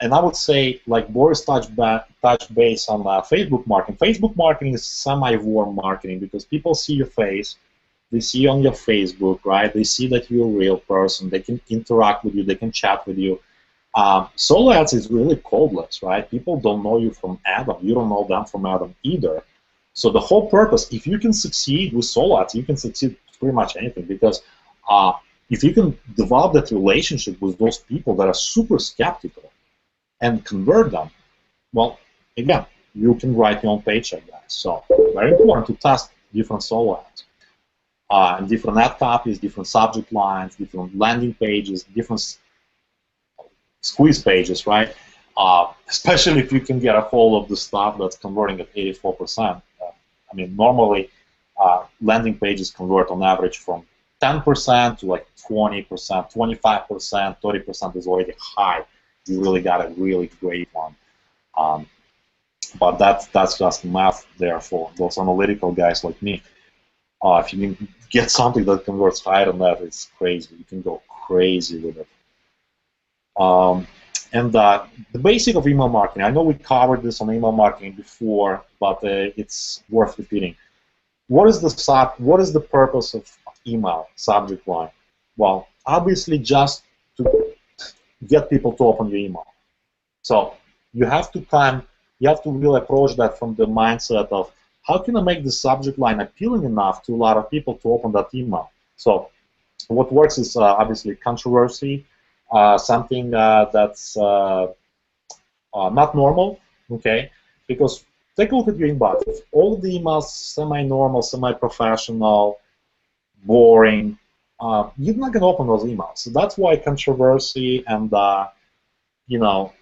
and I would say, like Boris touched base on Facebook marketing. Facebook marketing is semi-warm marketing because people see your face, they see you on your Facebook, right? They see that you're a real person. They can interact with you. They can chat with you. Solo ads is really coldless, right? People don't know you from Adam. You don't know them from Adam either. So the whole purpose, if you can succeed with solo ads, you can succeed with pretty much anything because if you can develop that relationship with those people that are super skeptical and convert them, well, again, you can write your own paycheck, guys. So very important to test different solo ads. And different ad copies, different subject lines, different landing pages, different squeeze pages, right? Especially if you can get a hold of the stuff that's converting at 84%. I mean, normally landing pages convert on average from 10% to like 20%, 25%, 30% is already high. You really got a really great one. But that's just math there for those analytical guys like me. If you can get something that converts higher than that, it's crazy. You can go crazy with it. And the basic of email marketing, I know we covered this on email marketing before, but it's worth repeating. What is the purpose of email subject line? Well, obviously just to get people to open your email. So you have to really approach that from the mindset of how can I make the subject line appealing enough to a lot of people to open that email? So what works is obviously controversy, something that's not normal, okay? Because take a look at your inbox. If all of the emails semi-normal, semi-professional, boring, you're not going to open those emails. So that's why controversy and you know,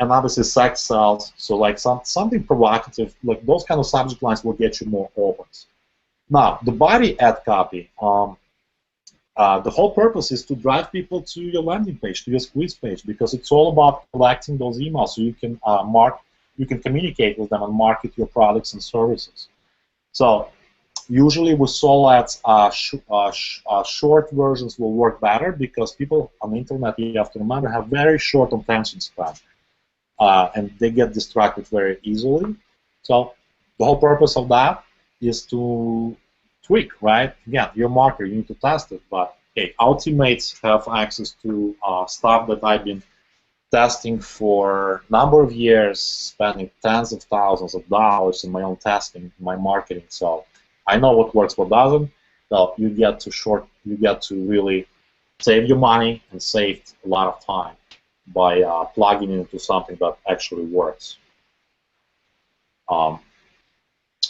and obviously sex sells. So like something provocative, like those kind of subject lines will get you more opens. Now the body ad copy. The whole purpose is to drive people to your landing page, to your squeeze page, because it's all about collecting those emails so you can you can communicate with them and market your products and services. So usually with solo ads, short versions will work better because people on the internet, you have to remember, have very short attention span. and they get distracted very easily. So the whole purpose of that is to tweak, right? Again, your marker, you need to test it, but hey, our teammates have access to stuff that I've been testing for a number of years, spending tens of thousands of dollars in my own testing, my marketing. So I know what works, what doesn't. So you get to really save your money and save a lot of time by plugging into something that actually works. And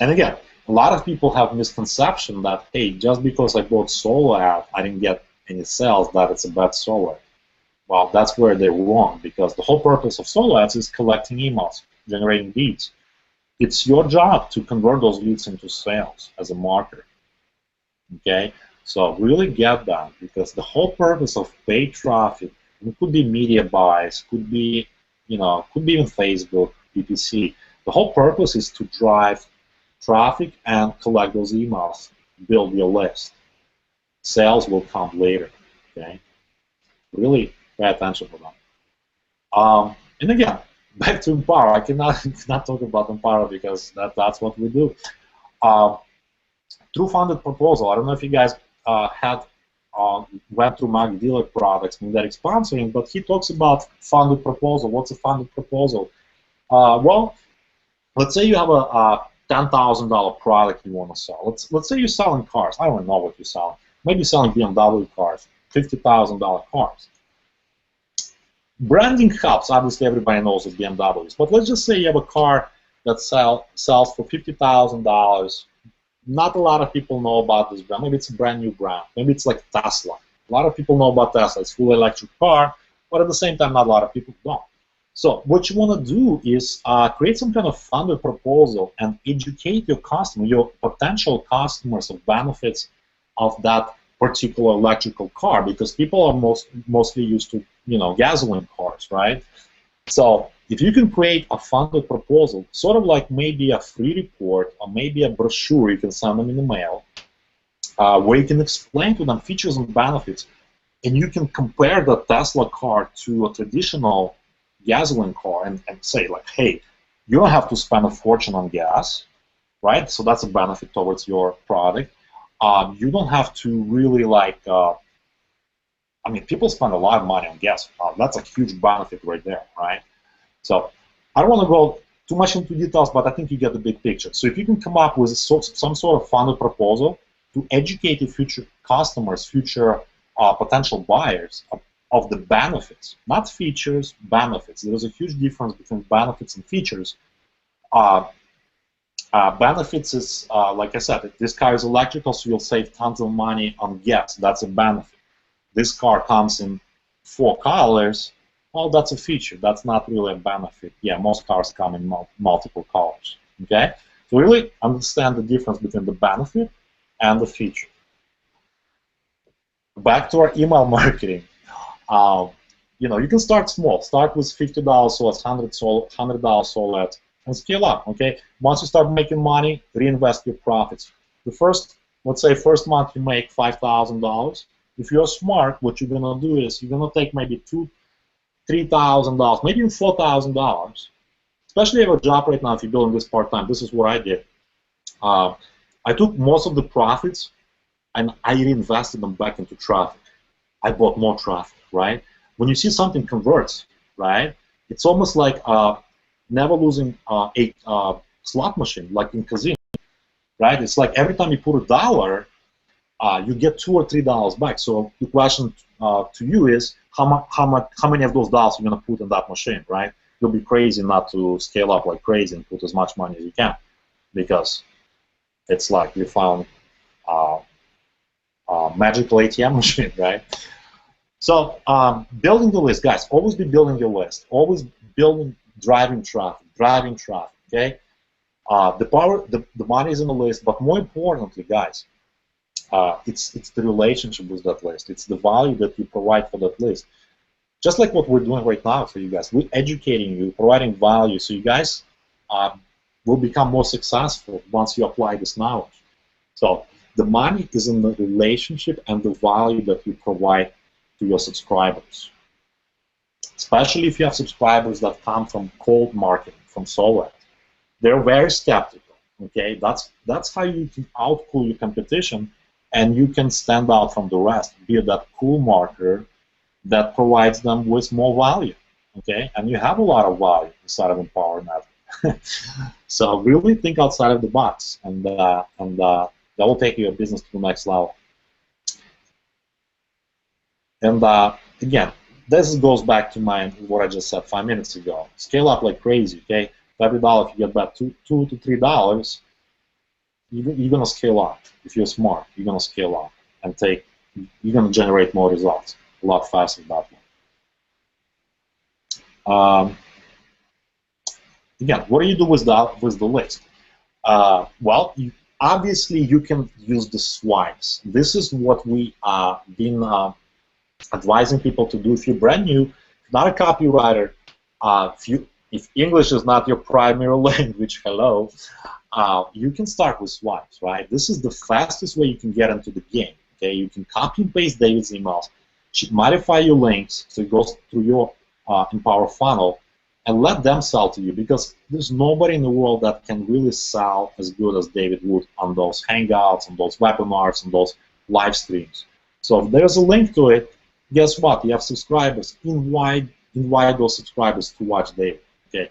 again, a lot of people have misconception that, hey, just because I bought solo ad, I didn't get any sales, that it's a bad solo ad. Well, that's where they're wrong, because the whole purpose of solo ads is collecting emails, generating leads. It's your job to convert those leads into sales as a marketer. Okay, so really get that, because the whole purpose of paid traffic, it could be media buys, could be, could be even Facebook, PPC. The whole purpose is to drive traffic and collect those emails, build your list. Sales will come later. Okay, really pay attention to that. And again, back to Empower. I cannot talk about Empower because that's what we do. Through funded proposal. I don't know if you guys went through Mag Dealer products and that sponsoring, but he talks about funded proposal. What's a funded proposal? Well, let's say you have a $10,000 product you want to sell. Let's say you're selling cars. I don't know what you're selling. Maybe you're selling BMW cars, $50,000 cars. Branding helps. Obviously, everybody knows what BMW is. But let's just say you have a car that sells for $50,000. Not a lot of people know about this brand. Maybe it's a brand new brand. Maybe it's like Tesla. A lot of people know about Tesla. It's a full electric car, but at the same time, not a lot of people don't. So what you want to do is create some kind of funded proposal and educate your customer, your potential customers, of benefits of that particular electrical car, because people are mostly used to gasoline cars, right? So if you can create a funded proposal, sort of like maybe a free report or maybe a brochure you can send them in the mail, where you can explain to them features and benefits, and you can compare the Tesla car to a traditional gasoline car and say, like, hey, you don't have to spend a fortune on gas, right? So that's a benefit towards your product. You don't have to really, I mean, people spend a lot of money on gas. That's a huge benefit right there, right? So I don't want to go too much into details, but I think you get the big picture. So if you can come up with some sort of funded proposal to educate your future customers, future potential buyers of the benefits, not features, benefits. There's a huge difference between benefits and features. Benefits is, like I said, this car is electrical, so you'll save tons of money on gas. That's a benefit. This car comes in 4 colors. Well, that's a feature. That's not really a benefit. Yeah, most cars come in multiple colors. Okay, so really understand the difference between the benefit and the feature. Back to our email marketing. You can start small. Start with $50 sold, $100 sold, and scale up. Okay. Once you start making money, reinvest your profits. Let's say first month you make $5,000. If you're smart, what you're gonna do is you're gonna take maybe $3,000, maybe even $4,000. Especially if you have a job right now, if you're doing this part-time. This is what I did. I took most of the profits and I reinvested them back into traffic. I bought more traffic, right? When you see something converts, right, it's almost like never losing a slot machine, like in casino, right? It's like every time you put $1, you get $2 or $3 back. So the question to you is, how many of those dollars you're gonna put in that machine, right? You'll be crazy not to scale up like crazy and put as much money as you can, because it's like you found magical ATM machine, right? So building the list, guys, always be building your list. Always driving traffic, okay? The money is in the list, but more importantly, guys, it's the relationship with that list. It's the value that you provide for that list. Just like what we're doing right now for you guys. We're educating you, providing value, so you guys will become more successful once you apply this knowledge. So the money is in the relationship and the value that you provide to your subscribers. especially if you have subscribers that come from cold marketing, from solo ads. They're very skeptical. Okay, that's how you can outcool your competition, and you can stand out from the rest. Be that cool marketer that provides them with more value. Okay, and you have a lot of value inside of EmpowerNet. So really think outside of the box, and that will take your business to the next level. And again, this goes back to what I just said 5 minutes ago. Scale up like crazy. Okay, for every dollar, if you get back $2 to $3, you're gonna scale up. If you're smart, you're gonna scale up and you're gonna generate more results a lot faster that way. Again, what do you do with the list? Well, obviously you can use the swipes. This is what we been advising people to do. If you're brand new, not a copywriter, if English is not your primary language, hello, you can start with swipes, right? This is the fastest way you can get into the game. Okay, you can copy and paste David's emails, modify your links so it goes through your Empower funnel, and let them sell to you, because there's nobody in the world that can really sell as good as David would on those hangouts, on those webinars, on those live streams. So if there's a link to it, guess what? You have subscribers. Invite those subscribers to watch David. Okay,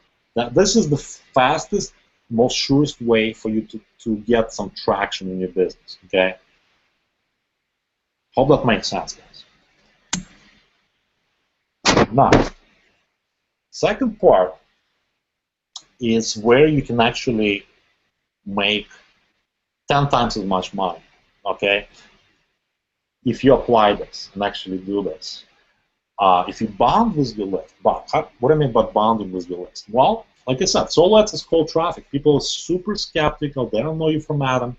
this is the fastest, most surest way for you to get some traction in your business. Okay, hope that makes sense, guys. Now, second part is where you can actually make 10 times as much money. Okay, if you apply this and actually do this. If you bond with your list, what do I mean by bonding with your list? Well, like I said, solo ads is cold traffic. People are super skeptical. They don't know you from Adam.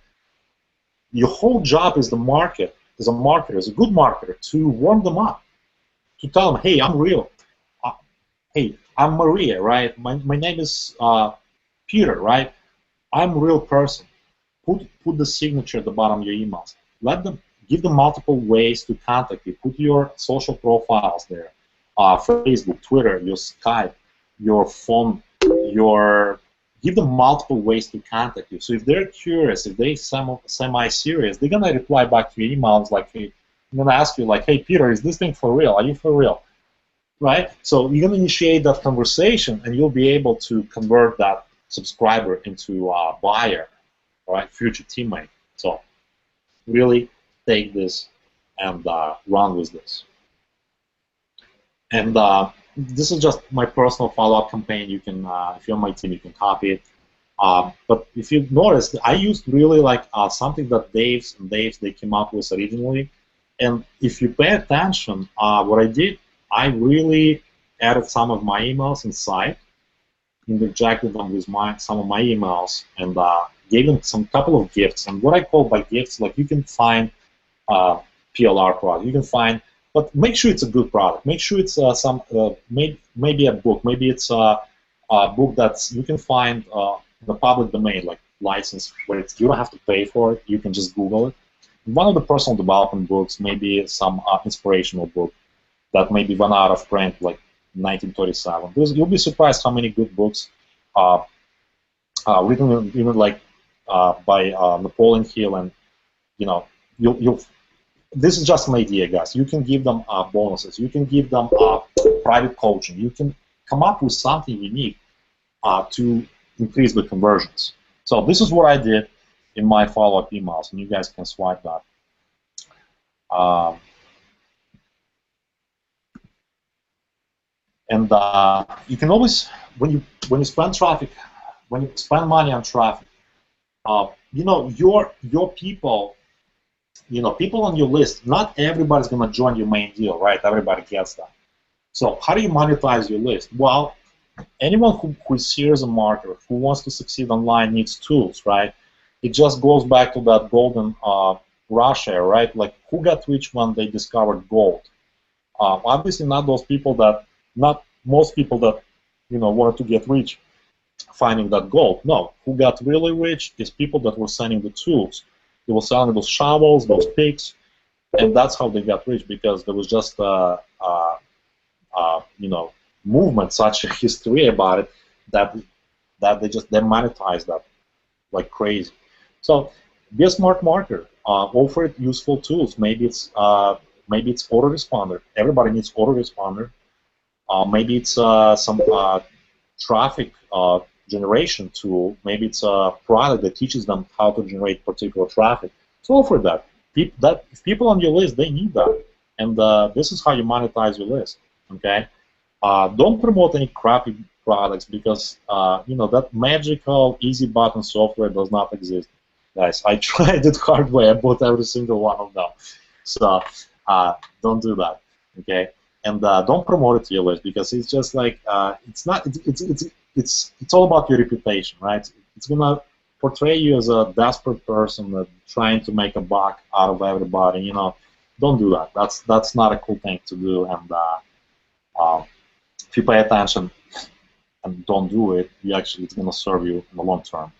Your whole job as a marketer, as a good marketer, to warm them up, to tell them, hey, I'm real. Hey, I'm Maria, right? My name is Peter, right? I'm a real person. Put the signature at the bottom of your emails. Give them multiple ways to contact you. Put your social profiles there. Facebook, Twitter, your Skype, your phone, give them multiple ways to contact you. So if they're curious, if they're semi-serious, they're going to reply back to your emails like, hey, I'm going to ask you like, hey, Peter, is this thing for real? Are you for real? Right? So you're going to initiate that conversation, and you'll be able to convert that subscriber into a buyer, right? Future teammate. So really take this and run with this. And this is just my personal follow-up campaign. You can, if you're on my team, you can copy it. But if you notice, I used really like something that Dave's they came up with originally. And if you pay attention, what I did, I really added some of my emails inside, interjected them with some of my emails, and gave them some couple of gifts. And what I call by gifts, like you can find PLR product, you can find, but make sure it's a good product. Make sure it's maybe a book, maybe it's a book that you can find in the public domain, like license, where you don't have to pay for it. You can just Google it. One of the personal development books, maybe some inspirational book that maybe went out of print like 1937. You'll be surprised how many good books written even like by Napoleon Hill, and this is just an idea, guys. You can give them bonuses. You can give them private coaching. You can come up with something unique to increase the conversions. So this is what I did in my follow-up emails, and you guys can swipe that. And you can always, when you spend traffic, when you spend money on traffic, your people, people on your list, not everybody's going to join your main deal, right? Everybody gets that. So how do you monetize your list? Well, anyone who is serious a marketer, who wants to succeed online, needs tools, right? It just goes back to that golden rush era, right? Like, who got rich when they discovered gold? Obviously not those people not most people that, wanted to get rich finding that gold. No, who got really rich is people that were selling the tools. They were selling those shovels, those picks, and that's how they got rich, because there was just movement, such a history about it, that they monetize that like crazy. So be a smart marketer. Offer it useful tools. Maybe it's autoresponder. Everybody needs autoresponder. Maybe it's some traffic generation tool. Maybe it's a product that teaches them how to generate particular traffic. So offer that. If people on your list, they need that, and this is how you monetize your list. Okay. Don't promote any crappy products because that magical easy button software does not exist, guys. I tried it hard way. I bought every single one of them. So don't do that. Okay. And don't promote it to your list because it's just like it's not. It's all about your reputation, right? It's gonna portray you as a desperate person that trying to make a buck out of everybody. Don't do that. That's not a cool thing to do. And if you pay attention and don't do it, it's gonna serve you in the long term.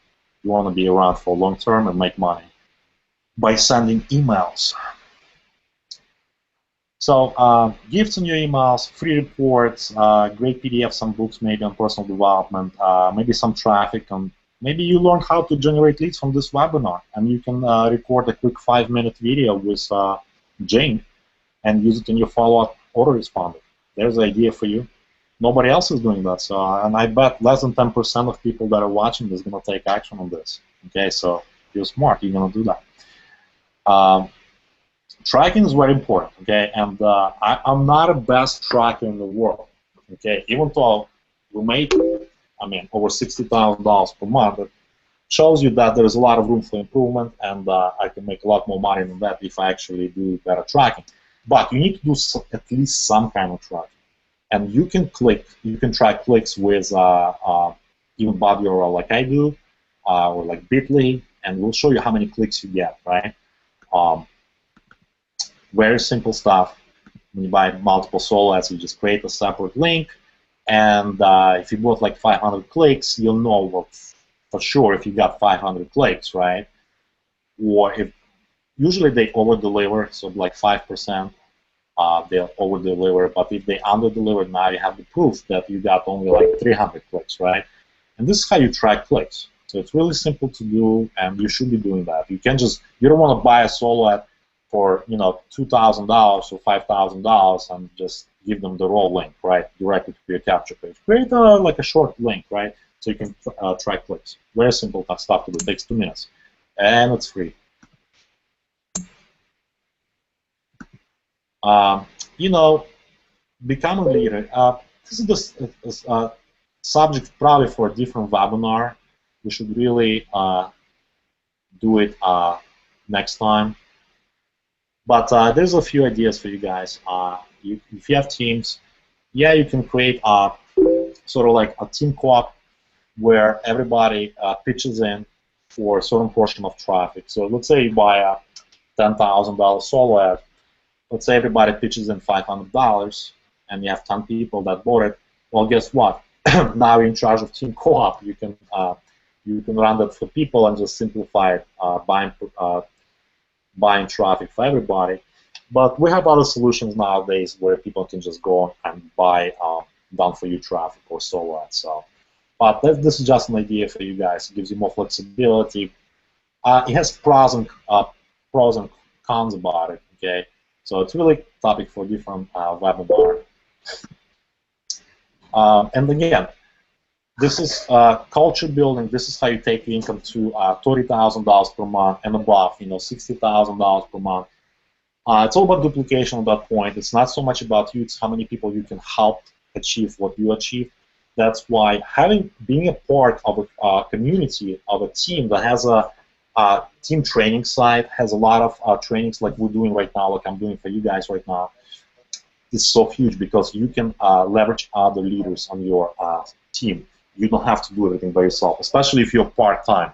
You want to be around for long term and make money by sending emails. So gifts on your emails, free reports, great PDFs, some books maybe on personal development, maybe some traffic, and maybe you learn how to generate leads from this webinar, and you can record a quick 5-minute video with Jane and use it in your follow-up autoresponder. There's an idea for you. Nobody else is doing that, and I bet less than 10% of people that are watching this are going to take action on this. Okay, so you're smart, you're going to do that. Tracking is very important, okay, and I'm not the best tracker in the world, okay, even though we make, over $60,000 per month. It shows you that there's a lot of room for improvement, and I can make a lot more money than that if I actually do better tracking. But you need to do at least some kind of tracking, and you can track clicks with even Bobby or like I do, or like Bitly, and we'll show you how many clicks you get, right? Very simple stuff. When you buy multiple solo ads, you just create a separate link, and if you bought like 500 clicks, you'll know for sure if you got 500 clicks, right? Or if usually they over-deliver, so like 5%, they'll over-deliver, but if they under-deliver, now you have the proof that you got only like 300 clicks, right? And this is how you track clicks. So it's really simple to do, and you should be doing that. You don't want to buy a solo ad for $2,000 or $5,000 and just give them the raw link, right, directly to your capture page. Create like a short link, right, so you can track clicks. Very simple stuff to do. It takes 2 minutes, and it's free. Become a leader. This is the subject probably for a different webinar. We should really do it next time. But there's a few ideas for you guys. If you have teams, yeah, you can create sort of like a team co-op where everybody pitches in for a certain portion of traffic. So let's say you buy a $10,000 solo ad. Let's say everybody pitches in $500, and you have 10 people that bought it. Well, guess what? Now you're in charge of team co-op. You can run that for people and just simplify it, buying traffic for everybody. But we have other solutions nowadays where people can just go and buy done-for-you traffic or solo ads. So, but this is just an idea for you guys. It gives you more flexibility. It has pros and cons about it. Okay, so it's really a topic for different webinar. And again, this is culture building. This is how you take your income to $30,000 per month and above. $60,000 per month. It's all about duplication at that point. It's not so much about you. It's how many people you can help achieve what you achieve. That's why being a part of a community, of a team that has a team training site, has a lot of trainings like we're doing right now, like I'm doing for you guys right now, is so huge because you can leverage other leaders on your team. You don't have to do everything by yourself, especially if you're part-time.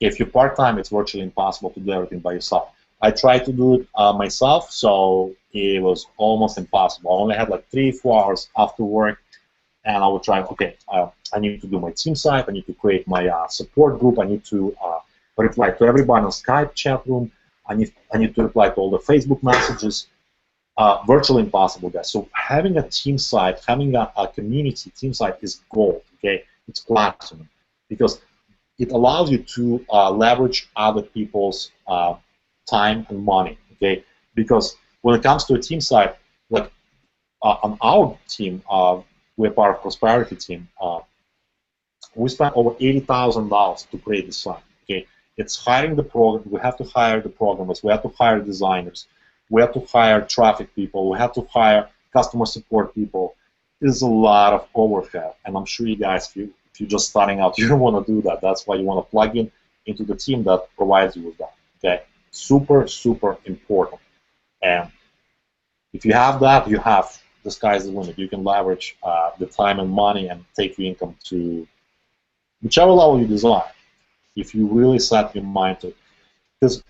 If you're part-time, it's virtually impossible to do everything by yourself. I tried to do it myself, so it was almost impossible. I only had like 3-4 hours after work, and I would try, okay, I need to do my team site, I need to create my support group, I need to reply to everybody on Skype chat room, I need to reply to all the Facebook messages. virtually impossible, guys. So having a team site, having a community team site is gold. Okay, it's platinum because it allows you to leverage other people's time and money. Okay, because when it comes to a team site, like on our team, we're part of Prosperity team. We spent over $80,000 to create this site. Okay, it's hiring the program. We have to hire the programmers. We have to hire designers. We have to hire traffic people. We have to hire customer support people. It's a lot of overhead, and I'm sure you guys, if you're just starting out, you don't want to do that. That's why you want to plug in into the team that provides you with that. Okay, super, super important. And if you have that, you have the sky's the limit. You can leverage the time and money and take your income to whichever level you desire, if you really set your mind to it. Because,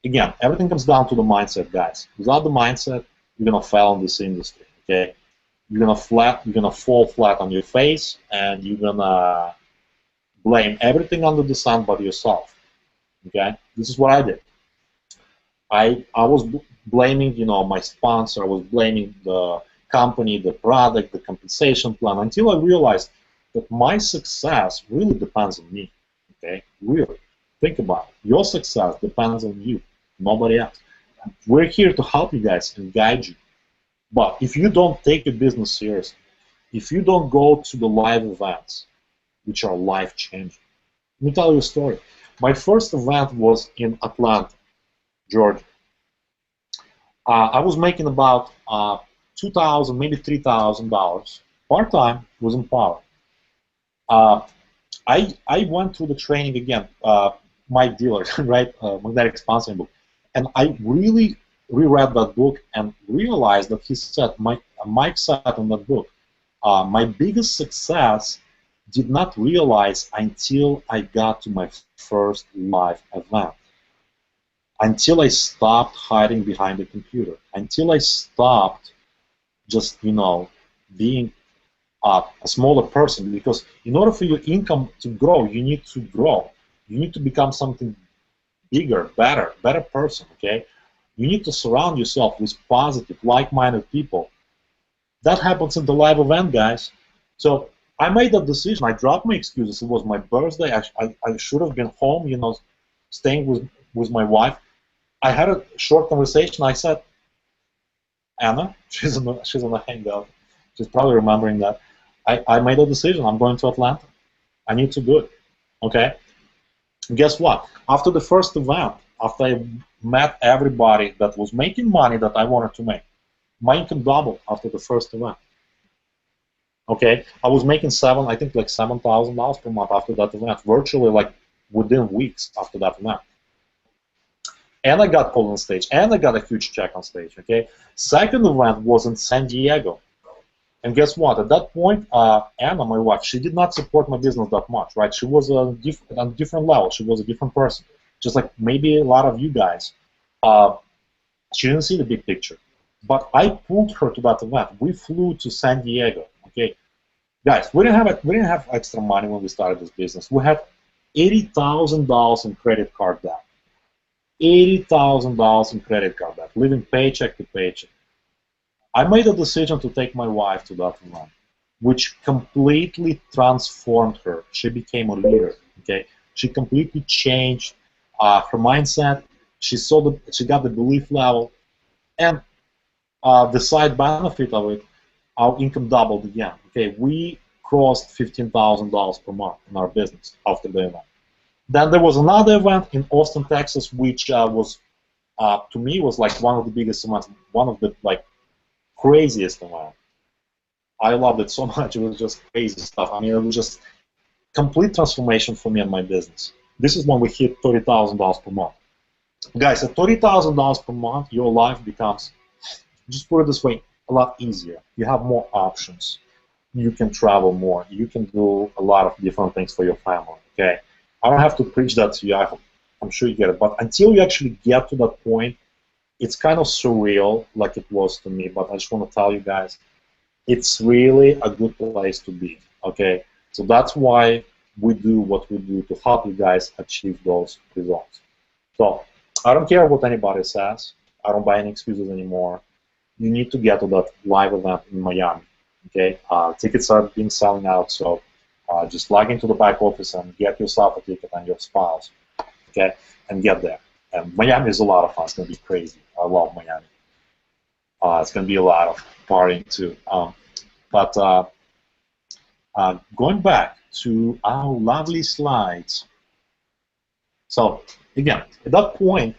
again, everything comes down to the mindset, guys. Without the mindset, you're going to fail in this industry, okay? You're gonna fall flat on your face, and you're going to blame everything under the sun but yourself, okay? This is what I did. I was blaming, my sponsor. I was blaming the company, the product, the compensation plan, until I realized that my success really depends on me. Okay, really. Think about it. Your success depends on you, nobody else. We're here to help you guys and guide you. But if you don't take your business seriously, if you don't go to the live events, which are life-changing, let me tell you a story. My first event was in Atlanta, Georgia. I was making about $2,000, maybe $3,000 part-time. Was in power. I went through the training again, Mike Dealer, right, Magnetic Sponsoring book, and I really reread that book and realized that he said, Mike said in that book, my biggest success did not realize until I got to my first live event, until I stopped hiding behind the computer, until I stopped just, being a smaller person, because in order for your income to grow, you need to grow. You need to become something bigger, better person, okay? You need to surround yourself with positive, like-minded people. That happens in the live event, guys. So I made that decision. I dropped my excuses. It was my birthday. I should have been home, staying with my wife. I had a short conversation. I said, Anna, she's on the hangout. She's probably remembering that. I made a decision. I'm going to Atlanta. I need to do it. Okay? And guess what? After the first event, after I met everybody that was making money that I wanted to make, my income doubled after the first event. Okay? I was making I think like $7,000 per month after that event, virtually like within weeks after that event. And I got called on stage, and I got a huge check on stage. Okay? Second event was in San Diego. And guess what? At that point, Anna, my wife, she did not support my business that much, right? She was on a different level. She was a different person, just like maybe a lot of you guys. She didn't see the big picture. But I pulled her to that event. We flew to San Diego. Okay, guys, we didn't have extra money when we started this business. We had $80,000 in credit card debt. $80,000 in credit card debt, living paycheck to paycheck. I made a decision to take my wife to that event, which completely transformed her. She became a leader. Okay, she completely changed her mindset. She got the belief level, and the side benefit of it, our income doubled again. Okay, we crossed $15,000 per month in our business after the event. Then there was another event in Austin, Texas, which was to me was like one of the biggest events, one of the craziest event. I loved it so much. It was just crazy stuff. I mean, it was just complete transformation for me and my business. This is when we hit $30,000 per month. Guys, at $30,000 per month, your life becomes, just put it this way, a lot easier. You have more options. You can travel more. You can do a lot of different things for your family. Okay, I don't have to preach that to you. I'm sure you get it. But until you actually get to that point, it's kind of surreal, like it was to me. But I just want to tell you guys, it's really a good place to be. Okay, so that's why we do what we do, to help you guys achieve those results. So I don't care what anybody says. I don't buy any excuses anymore. you need to get to that live event in Miami. Okay, tickets are being selling out, so just log into the back office and get yourself a ticket and your spouse. Okay, and get there. And Miami is a lot of fun. It's gonna be crazy. I love Miami. It's gonna be a lot of partying too. But going back to our lovely slides. So again, at that point,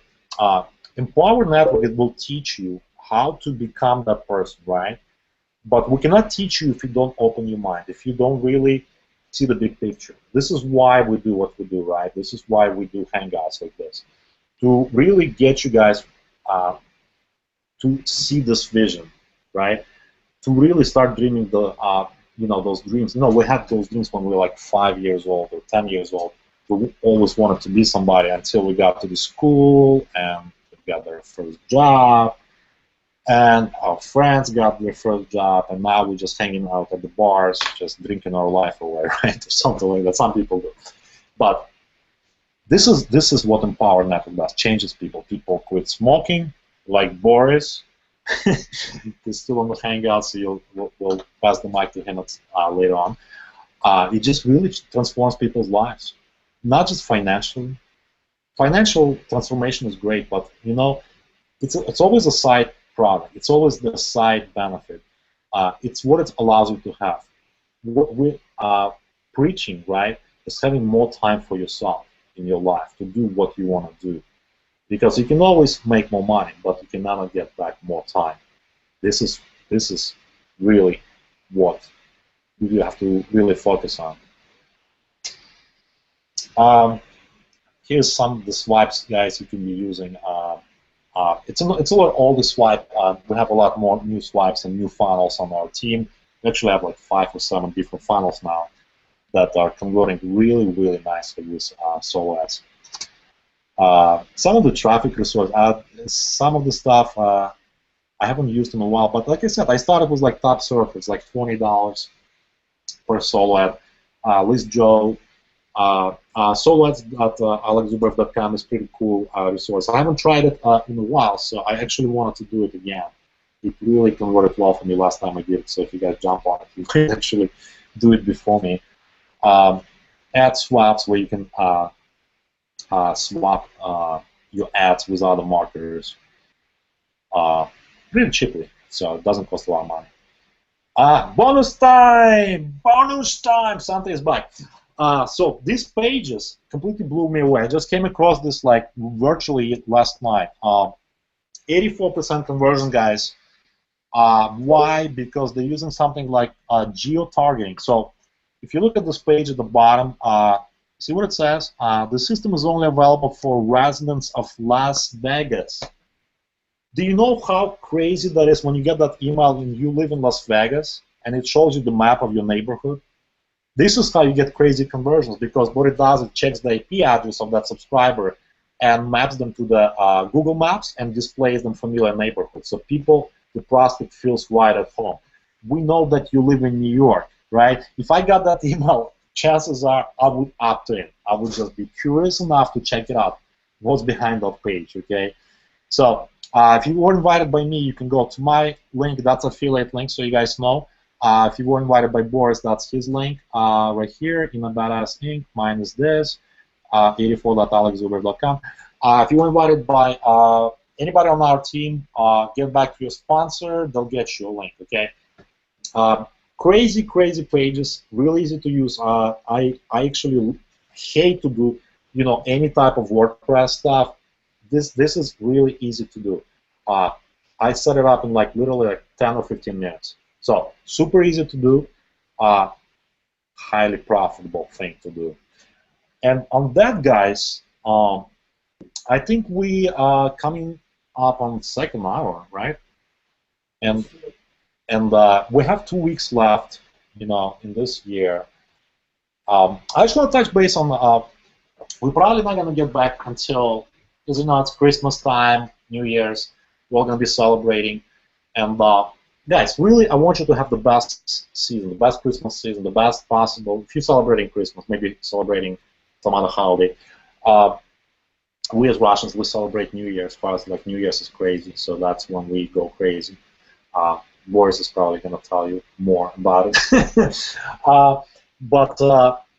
Empower Network, it will teach you how to become that person, right? But we cannot teach you if you don't open your mind, if you don't really see the big picture. This is why we do what we do, right? This is why we do hangouts like this, to really get you guys to see this vision, right? To really start dreaming the, those dreams. We had those dreams when we were like 5 years old or 10 years old. We always wanted to be somebody until we got to the school and we got their first job, and our friends got their first job, and now we're just hanging out at the bars, just drinking our life away, right? Or something like that. Some people do. But this is what Empower Network does. Changes people. People quit smoking, like Boris. He's still on the hangout, so we'll pass the mic to him later on. It just really transforms people's lives, not just financially. Financial transformation is great, but it's always a side product. It's always the side benefit. It's what it allows you to have. What we are preaching, right, is having more time for yourself in your life to do what you want to do. Because you can always make more money, but you can never get back more time. This is really what you have to really focus on. Here's some of the swipes, guys, you can be using. It's a lot older swipe. We have a lot more new swipes and new funnels on our team. We actually have like 5 or 7 different funnels now that are converting really, really nicely with solo ads. Some of the traffic resource, some of the stuff I haven't used in a while, but like I said, I started with like Top Surf. It's like $20 per solo ad. List Joe. Solo ads at alexzubrev.com is pretty cool resource. I haven't tried it in a while, so I actually wanted to do it again. It really converted well for me last time I did it, so if you guys jump on it, you can actually do it before me. Ad swaps, where you can swap your ads with other marketers pretty cheaply, so it doesn't cost a lot of money. Bonus time! Bonus time! Something is back. So these pages completely blew me away. I just came across this like virtually last night. 84% conversion, guys. Why? Because they're using something like geo-targeting. So if you look at this page at the bottom, see what it says? The system is only available for residents of Las Vegas. Do you know how crazy that is when you get that email and you live in Las Vegas and it shows you the map of your neighborhood? This is how you get crazy conversions, because what it does, it checks the IP address of that subscriber and maps them to the Google Maps and displays them familiar neighborhoods. So people, the prospect feels right at home. We know that you live in New York, right? If I got that email, chances are I would opt in. I would just be curious enough to check it out. What's behind that page, okay? So if you were invited by me, you can go to my link. That's affiliate link, so you guys know. If you were invited by Boris, that's his link right here in a Badass Inc. Mine is this, 84.alexzubrev.com. If you were invited by anybody on our team, get back to your sponsor. They'll get you a link, okay? Crazy, crazy pages, really easy to use. I actually hate to do, any type of WordPress stuff. This is really easy to do. I set it up in like literally like 10 or 15 minutes. So super easy to do, highly profitable thing to do. And on that, guys, I think we are coming up on the second hour, right? And we have 2 weeks left, in this year. I just want to touch base on. We're probably not going to get back until, because it's Christmas time, New Year's. We're going to be celebrating, and guys, really, I want you to have the best season, the best Christmas season, the best possible. If you're celebrating Christmas, maybe celebrating some other holiday. We as Russians, we celebrate New Year's. As far as like New Year's is crazy, so that's when we go crazy. Boris is probably going to tell you more about it. But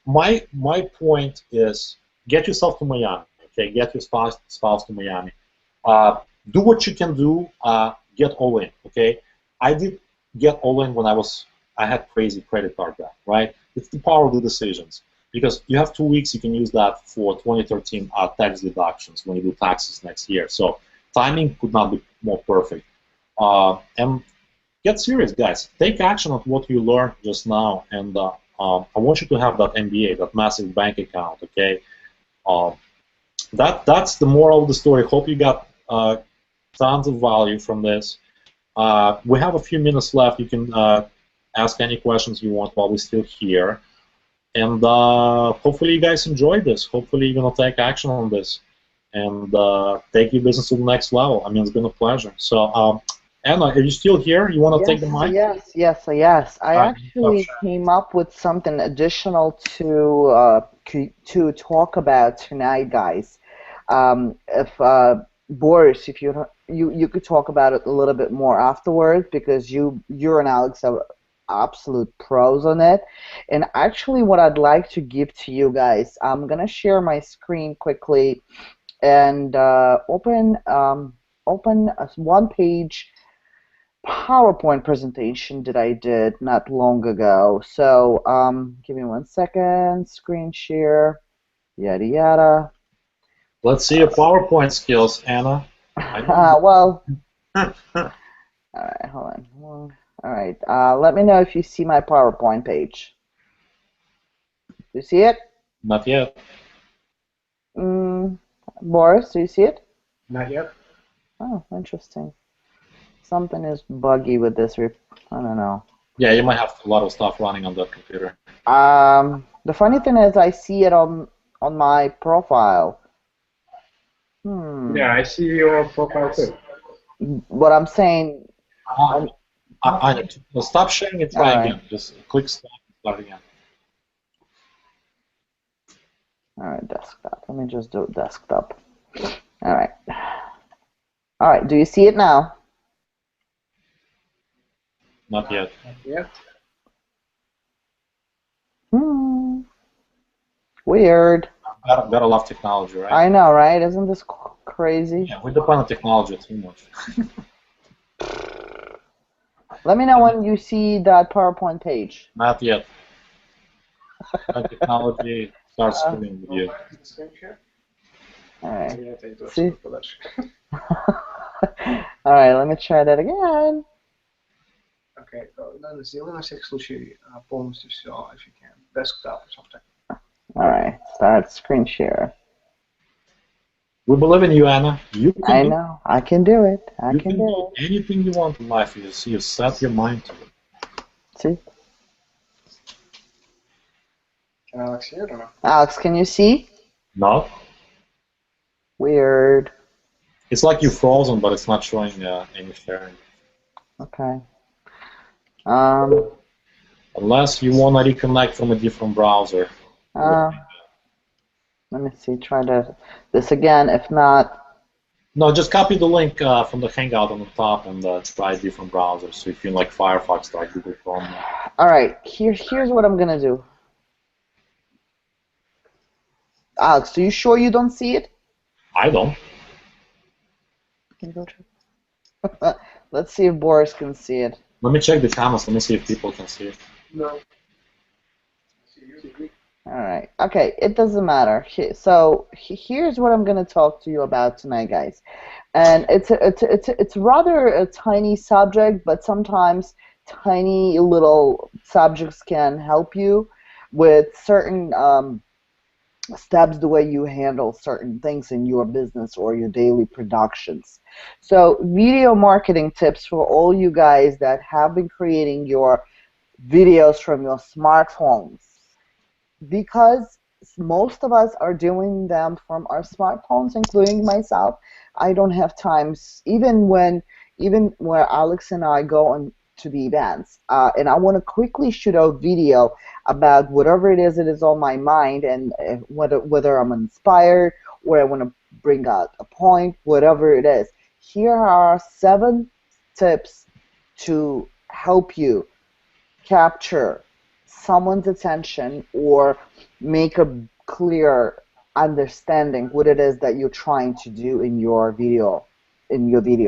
my point is, get yourself to Miami. Okay, get your spouse to Miami. Do what you can do. Get all in. Okay, I did get all in when I had crazy credit card debt. Right, it's the power of the decisions. Because you have 2 weeks, you can use that for 2013 tax deductions when you do taxes next year. So timing could not be more perfect. And get serious, guys. Take action on what you learned just now, and I want you to have that MBA, that massive bank account. Okay, uh, that's the moral of the story. Hope you got tons of value from this. We have a few minutes left. You can ask any questions you want while we're still here. And hopefully you guys enjoyed this. Hopefully you're going to take action on this and take your business to the next level. I mean, it's been a pleasure. So, Anna, are you still here? You want to take the mic? Yes. I actually came up with something additional to talk about tonight, guys. If Boris, if you could talk about it a little bit more afterwards, because you and Alex are absolute pros on it. And actually, what I'd like to give to you guys, I'm gonna share my screen quickly and open a one-page PowerPoint presentation that I did not long ago. So give me 1 second. Screen share. Yada yada. Let's see your PowerPoint skills, Anna. Well. All right, hold on. All right, let me know if you see my PowerPoint page. You see it? Not yet. Boris, do you see it? Not yet. Oh, interesting. Something is buggy with this. I don't know. Yeah, you might have a lot of stuff running on that computer. The funny thing is, I see it on my profile. Yeah, I see your profile too. What I'm saying. Stop sharing and try again. Just click stop and start again. All right, desktop. Let me just do desktop. All right. All right. Do you see it now? Not yet. Not yet. Weird. Gotta love technology, right? I know, right? Isn't this crazy? Yeah, we depend on technology too much. Let me know when you see that PowerPoint page. Not yet. Technology starts screwing with you. All right. See? All right, let me try that again. Okay, then сделай на всякий случай полностью все, if you can. Desktop or something. All right, start screen share. We believe in you, Anna. I know. I can do it. I can do it. Anything you want in life, you set your mind to it. See? Can Alex hear it or no? Alex, can you see? No. Weird. It's like you're frozen, but it's not showing any sharing. Okay. Unless you want to reconnect from a different browser. Let me see. Try this again. If not. No, just copy the link from the Hangout on the top and try different browsers. So if you like Firefox, try Google Chrome. All right. Here's what I'm gonna do. Alex, are you sure you don't see it? I don't. Can you go check? Let's see if Boris can see it. Let me check the comments. Let me see if people can see it. No. All right. Okay. It doesn't matter. So here's what I'm going to talk to you about tonight, guys. And it's rather a tiny subject, but sometimes tiny little subjects can help you with certain steps, the way you handle certain things in your business or your daily productions. So video marketing tips for all you guys that have been creating your videos from your smartphones, because most of us are doing them from our smartphones, including myself. I don't have times, even where Alex and I go on to the events, and I want to quickly shoot a video about whatever it is that is on my mind, and whether I'm inspired or I want to bring out a point, whatever it is. Here are 7 tips to help you capture someone's attention or make a clear understanding what it is that you're trying to do in your video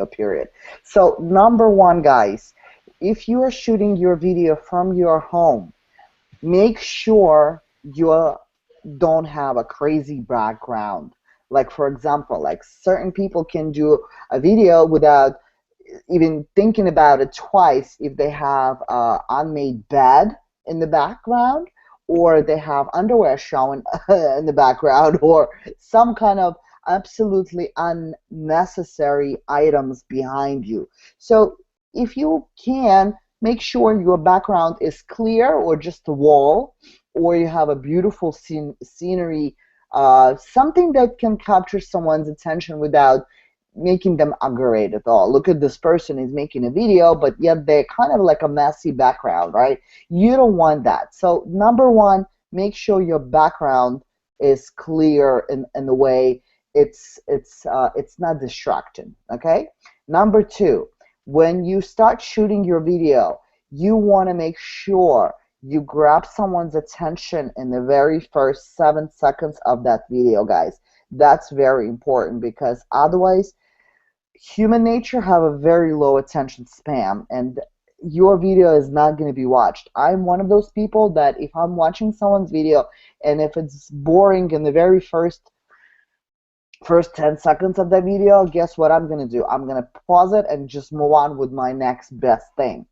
period. So number one, guys, if you are shooting your video from your home, make sure you don't have a crazy background. Like for example, like certain people can do a video without even thinking about it twice if they have a unmade bed in the background, or they have underwear showing in the background, or some kind of absolutely unnecessary items behind you. So if you can, make sure your background is clear or just a wall, or you have a beautiful scenery, something that can capture someone's attention without making them aggravated at all. Look at this person is making a video, but yet they're kind of like a messy background, right? You don't want that. So number one, make sure your background is clear in the way it's not distracting. Okay. Number two, when you start shooting your video, you want to make sure you grab someone's attention in the very first 7 seconds of that video, guys. That's very important, because otherwise human nature have a very low attention span, and your video is not going to be watched. I'm one of those people that if I'm watching someone's video and if it's boring in the very first 10 seconds of the video, guess what I'm going to do? I'm going to pause it and just move on with my next best thing.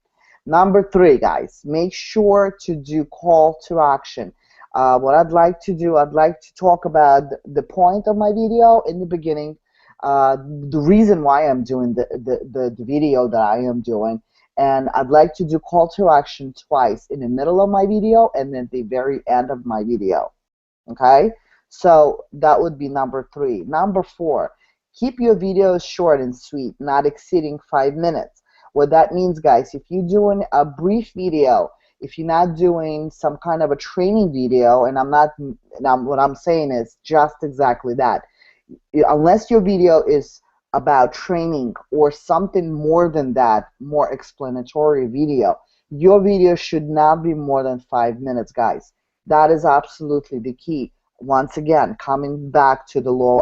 Number three, guys, make sure to do call to action. What I'd like to do, I'd like to talk about the point of my video in the beginning, the reason why I'm doing the video that I am doing, and I'd like to do call to action twice, in the middle of my video and then the very end of my video. Okay, so that would be number three. Number four, keep your videos short and sweet, not exceeding 5 minutes. What that means, guys, if you're doing a brief video, if you're not doing some kind of a training video, and what I'm saying is just exactly that. Unless your video is about training or something more than that, more explanatory video, your video should not be more than 5 minutes, guys. That is absolutely the key. Once again, coming back to the law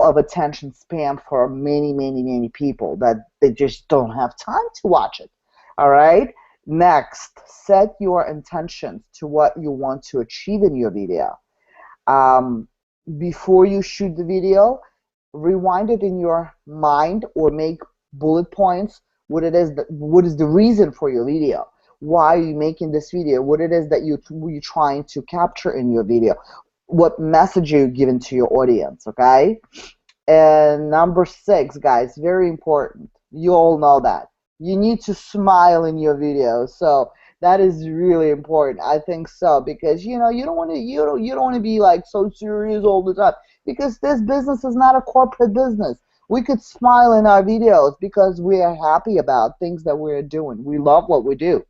of attention span for many people, that they just don't have time to watch it. All right. Next, set your intentions to what you want to achieve in your video. Before you shoot the video, rewind it in your mind or make bullet points what is the reason for your video. Why are you making this video? What it is that you're trying to capture in your video? What message are you giving to your audience? Okay. And number six, guys, very important. You all know that you need to smile in your video. So that is really important. I think so, because you don't want to you don't want to be like so serious all the time, because this business is not a corporate business. We could smile in our videos because we are happy about things that we're doing. We love what we do.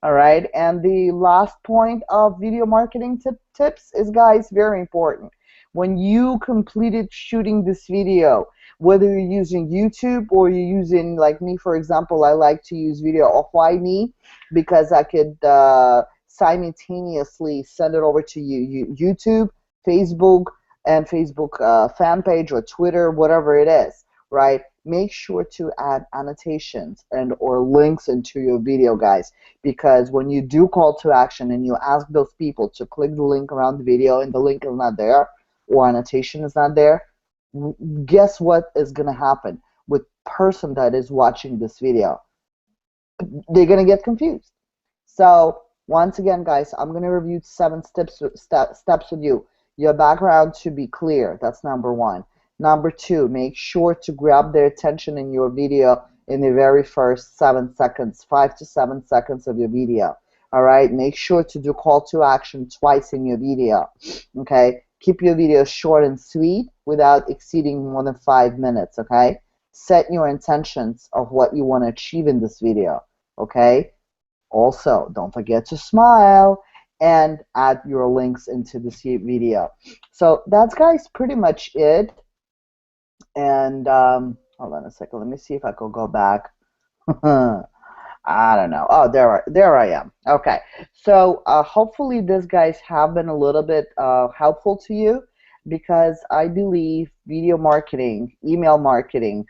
All right, and the last point of video marketing tips is, guys, very important. When you completed shooting this video, whether you're using YouTube or you're using, like me, for example, I like to use video of why me, because I could simultaneously send it over to YouTube, Facebook, and Facebook fan page, or Twitter, whatever it is, right? Make sure to add annotations and or links into your video, guys, because when you do call to action and you ask those people to click the link around the video and the link is not there or annotation is not there, guess what is going to happen with person that is watching this video? They're going to get confused. So once again, guys, I'm going to review 7 steps with you. Your background should be clear. That's number one. Number two, make sure to grab their attention in your video in the very first 7 seconds, 5 to 7 seconds of your video. All right, make sure to do call to action twice in your video. Okay, keep your video short and sweet without exceeding more than 5 minutes. Okay, set your intentions of what you want to achieve in this video. Okay, also don't forget to smile and add your links into this video. So that's, guys, pretty much it. And hold on a second, let me see if I could go back I don't know. Oh, there I am. Okay. So hopefully these guys have been a little bit helpful to you because I believe video marketing, email marketing,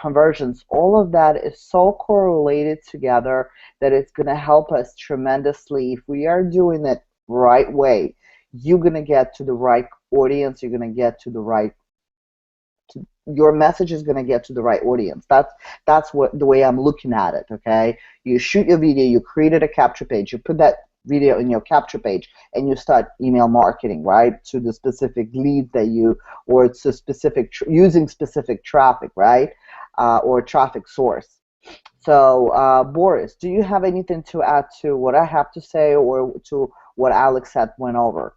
conversions, all of that is so correlated together that it's going to help us tremendously if we are doing it right way. You're going to get to the right audience. You're going to get to the right your message is going to get to the right audience. That's what the way I'm looking at it. Okay, you shoot your video, you created a capture page, you put that video in your capture page, and you start email marketing, right, to the specific lead that you, or it's a specific using specific traffic, right, or traffic source. So Boris, do you have anything to add to what I have to say or to what Alex had went over?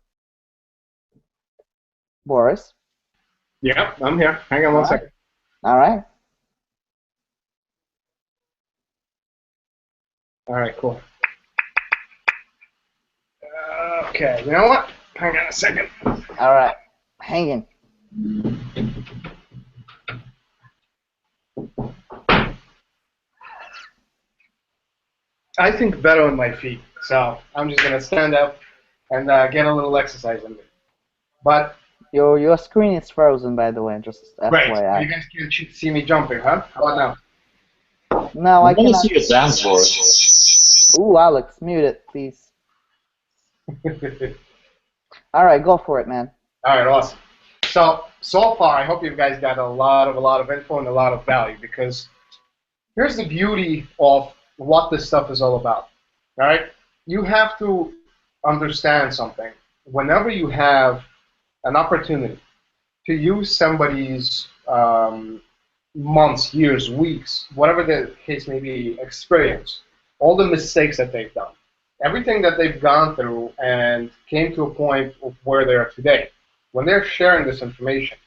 Boris? Yeah, I'm here. Hang on All one right. second. All right. All right, cool. Okay, you know what? Hang on a second. All right. Hanging. I think better on my feet, so I'm just gonna stand up and get a little exercise in me. But Your screen is frozen, by the way, just great, FYI. you guys can see me jumping, huh? How about now? No, I I want to cannot. see your dance, Boris. Ooh, Alex, mute it, please. All right, go for it, man. All right, awesome. So far, I hope you guys got a lot of info and a lot of value because here's the beauty of what this stuff is all about. All right, you have to understand something. Whenever you have an opportunity to use somebody's months, years, weeks, whatever the case may be, experience, all the mistakes that they've done, everything that they've gone through and came to a point of where they are today. When they're sharing this information,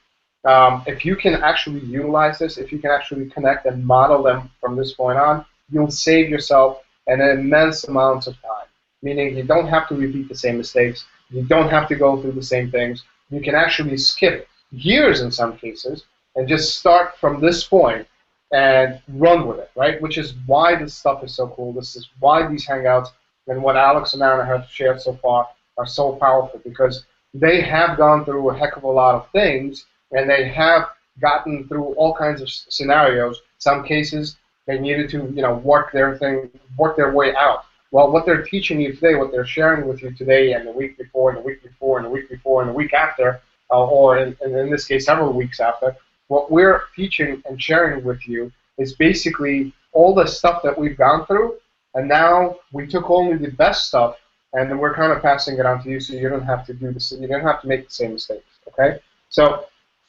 if you can actually utilize this, if you can actually connect and model them from this point on, you'll save yourself an immense amount of time. Meaning you don't have to repeat the same mistakes. You don't have to go through the same things. You can actually skip years in some cases and just start from this point and run with it, right? Which is why this stuff is so cool. This is why these hangouts and what Alex and Anna have shared so far are so powerful because they have gone through a heck of a lot of things and they have gotten through all kinds of scenarios. Some cases they needed to, work their way out. Well, what they're teaching you today, what they're sharing with you today, and the week before, and the week before, and the week before, and the week after, or in this case, several weeks after, what we're teaching and sharing with you is basically all the stuff that we've gone through, and now we took only the best stuff, and then we're kind of passing it on to you, so you don't have to do this, you don't have to make the same mistakes. Okay? So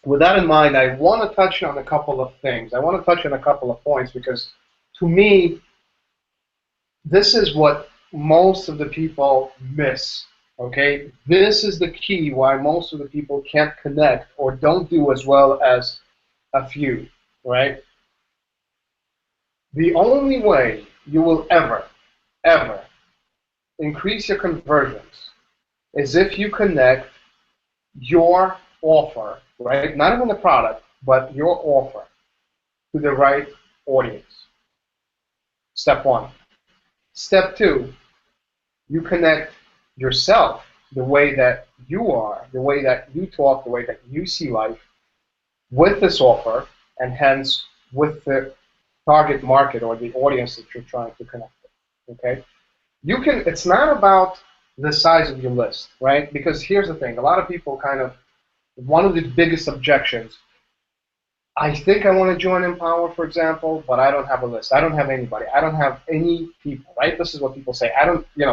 with that in mind, I want to touch on a couple of things. I want to touch on a couple of points because, to me, this is what most of the people miss. Okay, this is the key why most of the people can't connect or don't do as well as a few. Right? The only way you will ever increase your conversions is if you connect your offer, right? Not even the product, but your offer to the right audience. Step one. Step two, you connect yourself, the way that you are, the way that you talk, the way that you see life, with this offer, and hence with the target market or the audience that you're trying to connect with. Okay? It's not about the size of your list, right? Because here's the thing, a lot of people one of the biggest objections, I think I want to join Empower, for example, but I don't have a list. I don't have anybody. I don't have any people, right? This is what people say.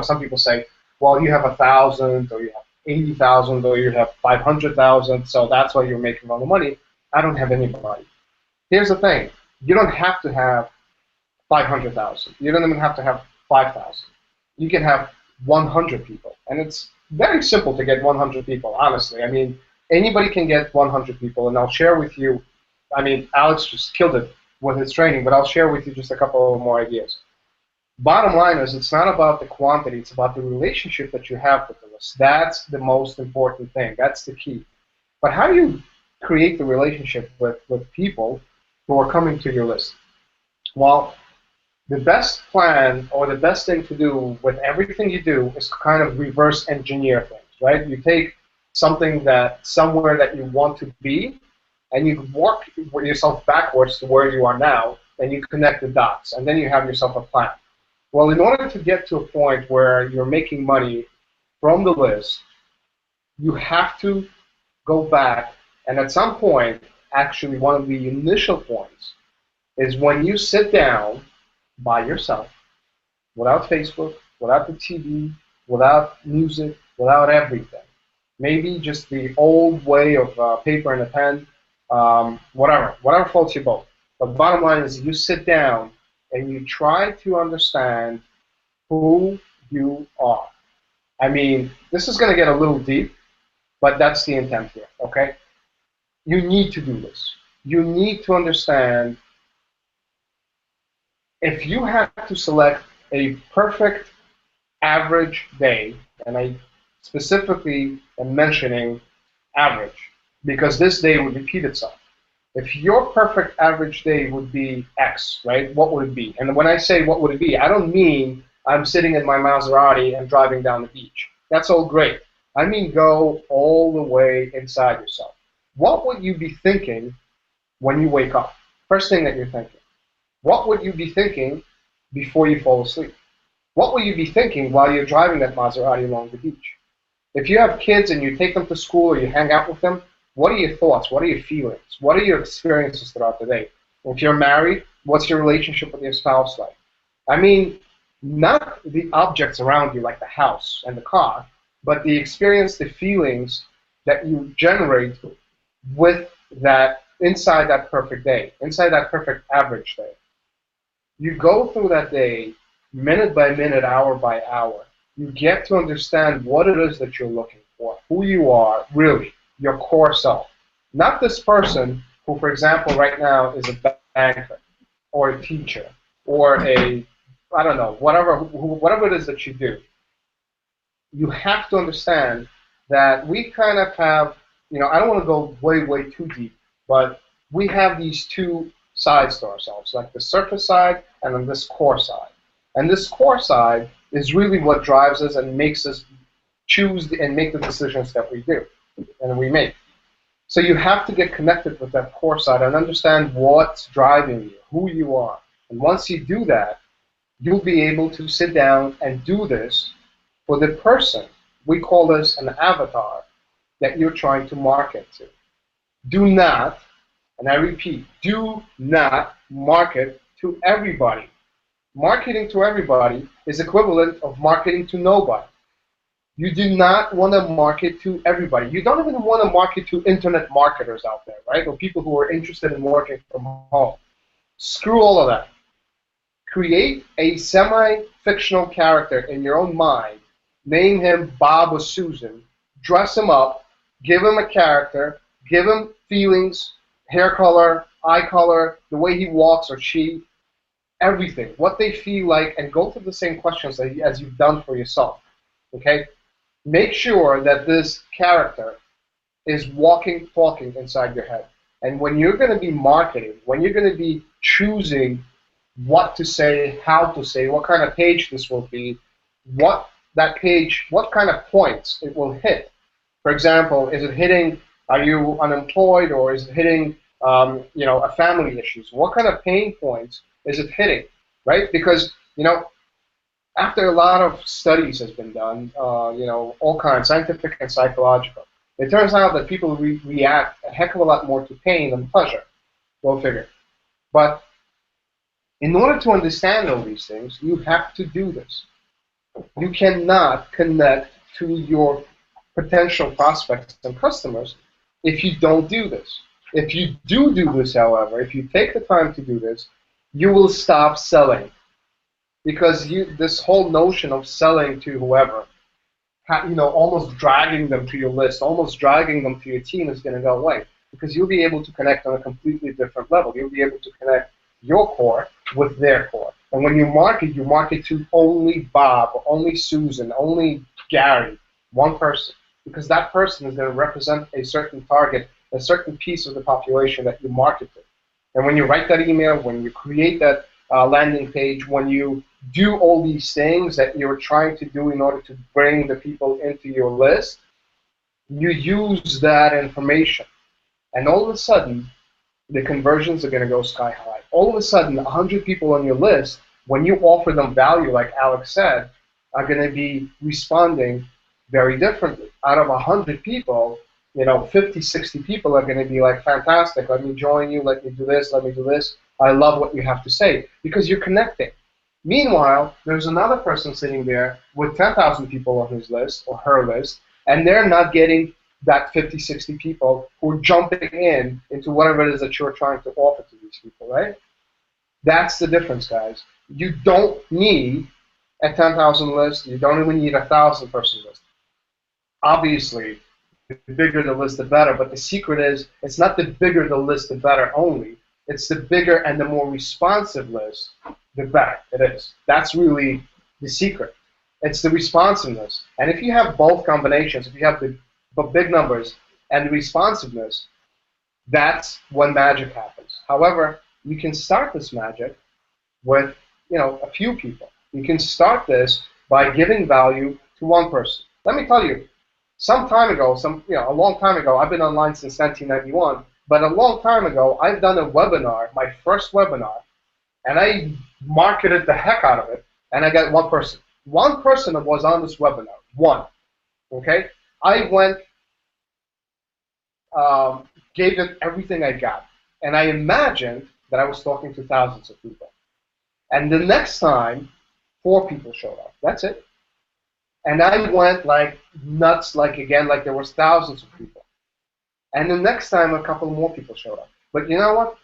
Some people say, well, you have 1,000 or you have 80,000 or you have 500,000, so that's why you're making all the money. I don't have anybody. Here's the thing. You don't have to have 500,000. You don't even have to have 5,000. You can have 100 people. And it's very simple to get 100 people, honestly. I mean, anybody can get 100 people, and I'll share with you. I mean, Alex just killed it with his training, but I'll share with you just a couple more ideas. Bottom line is, it's not about the quantity, it's about the relationship that you have with the list. That's the most important thing. That's the key. But how do you create the relationship with people who are coming to your list? Well, The best plan or the best thing to do with everything you do is kind of reverse engineer things, right? You take something that somewhere that you want to be, and you work yourself backwards to where you are now, and you connect the dots, and then you have yourself a plan. Well, in order to get to a point where you're making money from the list, you have to go back, and at some point, actually one of the initial points is when you sit down by yourself, without Facebook, without the TV, without music, without everything. Maybe just the old way of paper and a pen, whatever floats your boat. But the bottom line is you sit down and you try to understand who you are. I mean, this is going to get a little deep, but that's the intent here, okay? You need to do this. You need to understand if you have to select a perfect average day, and I specifically am mentioning average because this day would repeat itself. If your perfect average day would be X, right, what would it be? And when I say what would it be, I don't mean I'm sitting in my Maserati and driving down the beach. That's all great. I mean go all the way inside yourself. What would you be thinking when you wake up? First thing that you're thinking. What would you be thinking before you fall asleep? What will you be thinking while you're driving that Maserati along the beach? If you have kids and you take them to school or you hang out with them, what are your thoughts? What are your feelings? What are your experiences throughout the day? If you're married, what's your relationship with your spouse like? I mean, not the objects around you like the house and the car, but the experience, the feelings that you generate with that inside that perfect day, inside that perfect average day. You go through that day minute by minute, hour by hour. You get to understand what it is that you're looking for, who you are, really, your core self. Not this person who, for example, right now is a banker or a teacher or I don't know, whatever it is that you do. You have to understand that we kind of have, I don't want to go way too deep, but we have these two sides to ourselves, like the surface side and then this core side. And this core side is really what drives us and makes us choose and make the decisions that we do and we make. So you have to get connected with that core side and understand what's driving you, who you are. And once you do that, you'll be able to sit down and do this for the person. We call this an avatar that you're trying to market to. Do not, and I repeat, do not market to everybody. Marketing to everybody is equivalent of marketing to nobody. You do not want to market to everybody. You don't even want to market to internet marketers out there, right? Or people who are interested in working from home. Screw all of that. Create a semi-fictional character in your own mind. Name him Bob or Susan. Dress him up. Give him a character. Give him feelings, hair color, eye color, the way he walks or she. Everything, what they feel like, and go through the same questions as you've done for yourself. Okay? Make sure that this character is walking, talking inside your head. And when you're going to be marketing, when you're going to be choosing what to say, how to say, what kind of page this will be, what that page, what kind of points it will hit. For example, is it hitting, are you unemployed, or is it hitting, a family issues? What kind of pain points is it hitting, right? Because, after a lot of studies has been done, all kinds, scientific and psychological, it turns out that people react a heck of a lot more to pain than pleasure. Go figure. But in order to understand all these things, you have to do this. You cannot connect to your potential prospects and customers if you don't do this. If you do this, however, if you take the time to do this, you will stop selling. Because this whole notion of selling to whoever, almost dragging them to your list, almost dragging them to your team is going to go away. Because you'll be able to connect on a completely different level. You'll be able to connect your core with their core. And when you market to only Bob, only Susan, only Gary, one person. Because that person is going to represent a certain target, a certain piece of the population that you market to. And when you write that email, when you create that landing page, when you do all these things that you're trying to do in order to bring the people into your list, you use that information. And all of a sudden, the conversions are going to go sky high. All of a sudden, 100 people on your list, when you offer them value, like Alex said, are going to be responding very differently. Out of 100 people, 50, 60 people are going to be like, fantastic, let me join you, let me do this, let me do this. I love what you have to say, because you're connecting. Meanwhile, there's another person sitting there with 10,000 people on his list or her list, and they're not getting that 50, 60 people who are jumping into whatever it is that you're trying to offer to these people, right? That's the difference, guys. You don't need a 10,000 list. You don't even need a 1,000-person list. Obviously, the bigger the list, the better. But the secret is, it's not the bigger the list, the better only. It's the bigger and the more responsive list, the better it is. That's really the secret. It's the responsiveness. And if you have both combinations, if you have the big numbers and the responsiveness, that's when magic happens. However, you can start this magic with a few people. You can start this by giving value to one person. Let me tell you, some time ago, a long time ago, I've been online since 1991, but a long time ago, I've done a webinar, my first webinar, and I marketed the heck out of it, and I got one person. One person that was on this webinar, one, okay? I went, gave it everything I got, and I imagined that I was talking to thousands of people. And the next time, 4 people showed up. That's it. And I went like nuts, like there was thousands of people. And the next time, a couple more people showed up. But you know what?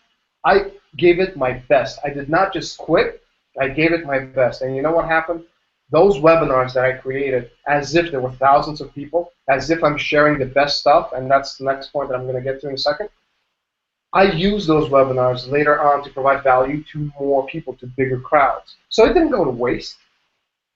I gave it my best. I did not just quit. I gave it my best. And you know what happened? Those webinars that I created, as if there were thousands of people, as if I'm sharing the best stuff, and that's the next point that I'm going to get to in a second, I use those webinars later on to provide value to more people, to bigger crowds. So it didn't go to waste,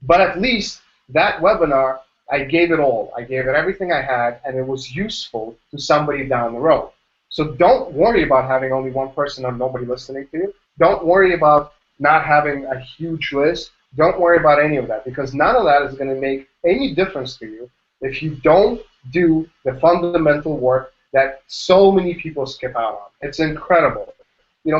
but at least that webinar, I gave it all. I gave it everything I had, and it was useful to somebody down the road. So don't worry about having only one person or nobody listening to you. Don't worry about not having a huge list. Don't worry about any of that, because none of that is going to make any difference to you if you don't do the fundamental work that so many people skip out on. It's incredible.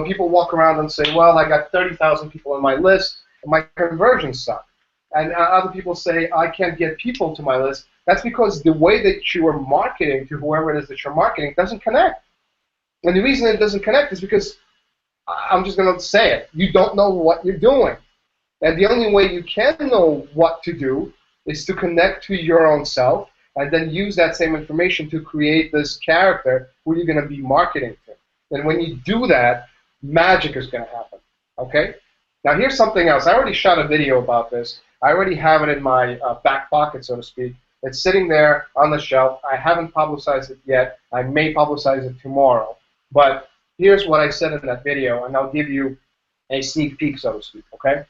People walk around and say, well, I got 30,000 people on my list, and my conversions suck. And other people say, I can't get people to my list. That's because the way that you are marketing to whoever it is that you're marketing doesn't connect. And the reason it doesn't connect is because, I'm just going to say it, you don't know what you're doing. And the only way you can know what to do is to connect to your own self, and then use that same information to create this character who you're going to be marketing to. And when you do that, magic is going to happen. Okay? Now here's something else. I already shot a video about this. I already have it in my back pocket, so to speak. It's sitting there on the shelf. I haven't publicized it yet. I may publicize it tomorrow. But here's what I said in that video, and I'll give you a sneak peek, so to speak. Okay?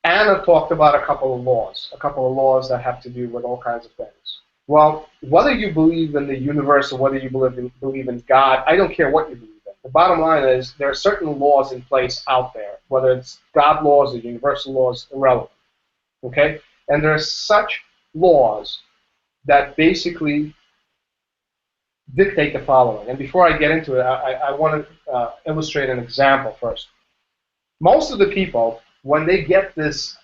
Anna talked about a couple of laws that have to do with all kinds of things. Well, whether you believe in the universe or whether you believe in God, I don't care what you believe in. The bottom line is there are certain laws in place out there, whether it's God laws or universal laws, irrelevant. Okay? And there are such laws that basically dictate the following. And before I get into it, I want to illustrate an example first. Most of the people, when they get this,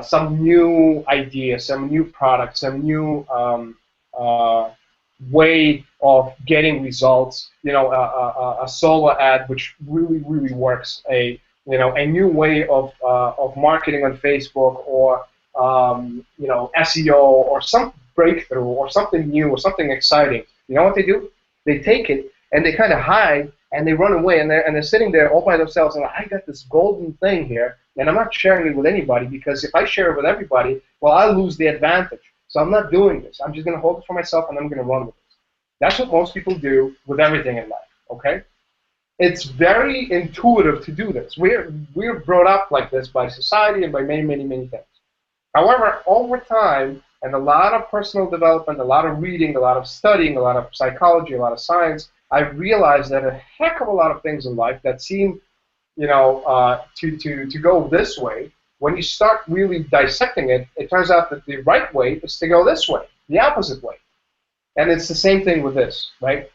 some new idea, some new product, some new way of getting results, a solar ad which really, really works, a new way of marketing on Facebook, or SEO, or some breakthrough, or something new, or something exciting. You know what they do? They take it and they kind of hide and they run away, and they're sitting there all by themselves, and I got this golden thing here, and I'm not sharing it with anybody, because if I share it with everybody, well, I'll lose the advantage. So I'm not doing this. I'm just going to hold it for myself, and I'm going to run with it. That's what most people do with everything in life. Okay? It's very intuitive to do this. We're brought up like this by society and by many, many, many things. However, over time, and a lot of personal development, a lot of reading, a lot of studying, a lot of psychology, a lot of science, I've realized that a heck of a lot of things in life that seem to go this way. When you start really dissecting it, it turns out that the right way is to go this way, the opposite way. And it's the same thing with this, right?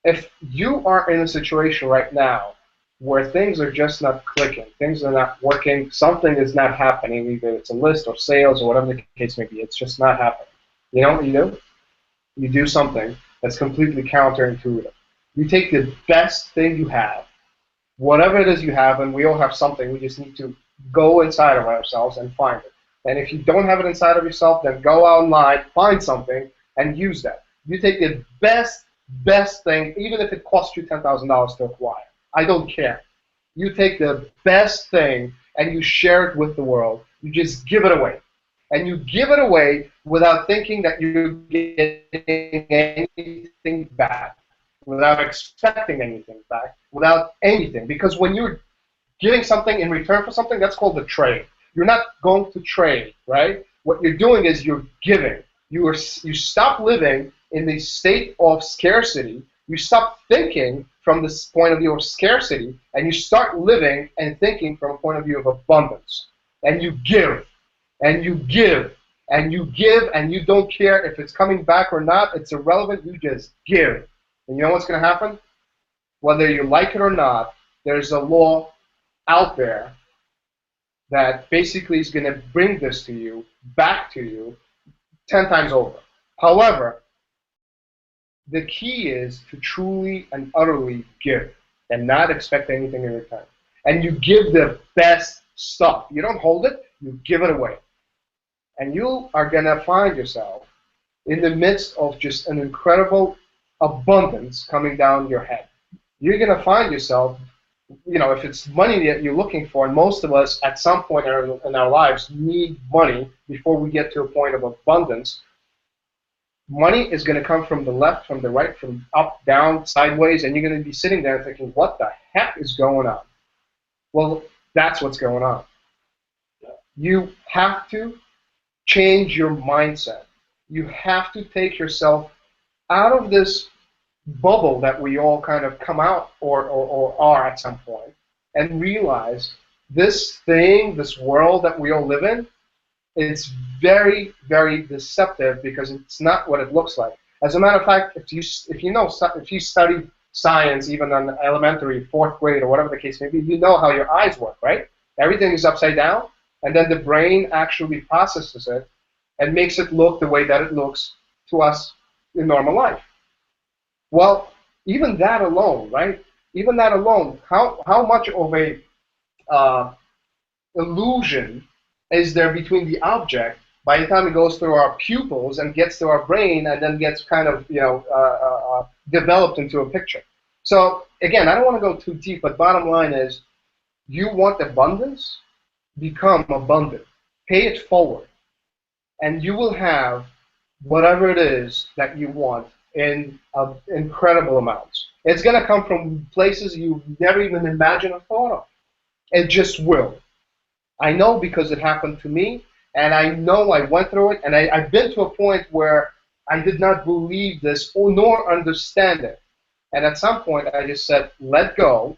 If you are in a situation right now where things are just not clicking, things are not working, something is not happening, either it's a list or sales or whatever the case may be, it's just not happening. You know what you do? You do something that's completely counterintuitive. You take the best thing you have, whatever it is you have, and we all have something, we just need to go inside of ourselves and find it. And if you don't have it inside of yourself, then go online, find something, and use that. You take the best thing, even if it costs you $10,000 to acquire. I don't care. You take the best thing and you share it with the world. You just give it away. And you give it away without thinking that you're getting anything back, without expecting anything back, without anything. Because when you're giving something in return for something, that's called a trade. You're not going to trade, right? What you're doing is you're giving. You stop living in the state of scarcity. You stop thinking from this point of view of scarcity, and you start living and thinking from a point of view of abundance. And you give, and you give, and you give, and you don't care if it's coming back or not. It's irrelevant. You just give. And you know what's going to happen? Whether you like it or not, there's a law out there that basically is going to bring this to you, back to you, 10 times over. However, the key is to truly and utterly give and not expect anything in return. And you give the best stuff. You don't hold it, you give it away. And you are going to find yourself in the midst of just an incredible abundance coming down your head. You're going to find yourself, if it's money that you're looking for, and most of us at some point in our lives need money before we get to a point of abundance. Money is going to come from the left, from the right, from up, down, sideways, and you're going to be sitting there thinking, what the heck is going on? Well, that's what's going on. You have to change your mindset. You have to take yourself out of this bubble that we all kind of come out or are at some point and realize this thing, this world that we all live in, it's very, very deceptive because it's not what it looks like. As a matter of fact, if you study science, even on elementary, 4th grade, or whatever the case may be, you know how your eyes work, right? Everything is upside down, and then the brain actually processes it and makes it look the way that it looks to us in normal life. Well, even that alone, right? Even that alone, how much of a illusion is there between the object by the time it goes through our pupils and gets to our brain and then gets kind of developed into a picture. So again, I don't want to go too deep, but bottom line is, you want abundance, become abundant, pay it forward, and you will have whatever it is that you want in incredible amounts. It's going to come from places you've never even imagined or thought of. It just will. I know because it happened to me, and I know I went through it, and I've been to a point where I did not believe this or nor understand it. And at some point, I just said, let go.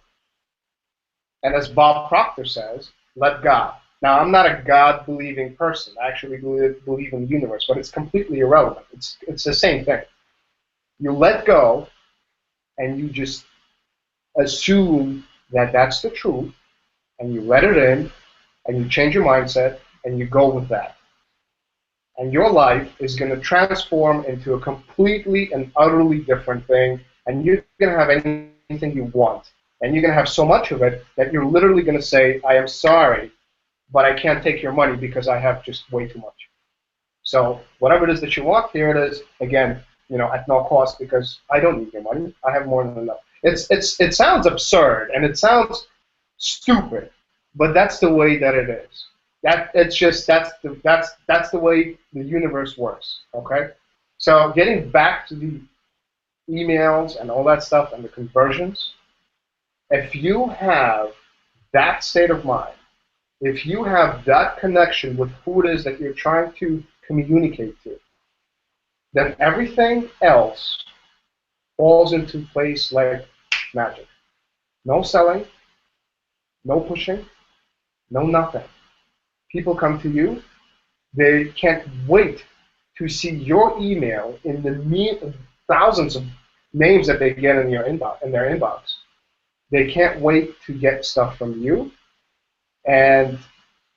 And as Bob Proctor says, let God. Now, I'm not a God-believing person. I actually believe in the universe, but it's completely irrelevant. It's the same thing. You let go, and you just assume that that's the truth, and you let it in, and you change your mindset, and you go with that. And your life is going to transform into a completely and utterly different thing, and you're going to have anything you want. And you're going to have so much of it that you're literally going to say, I am sorry, but I can't take your money because I have just way too much. So whatever it is that you want, here it is, again, at no cost, because I don't need your money. I have more than enough. It sounds absurd, and it sounds stupid, but that's the way that it is. That's the way the universe works. Okay, so getting back to the emails and all that stuff and the conversions, if you have that state of mind, if you have that connection with who it is that you're trying to communicate to, then everything else falls into place like magic. No selling, No pushing, no nothing. People come to you. They can't wait to see your email in the thousands of names that they get in their inbox. They can't wait to get stuff from you, and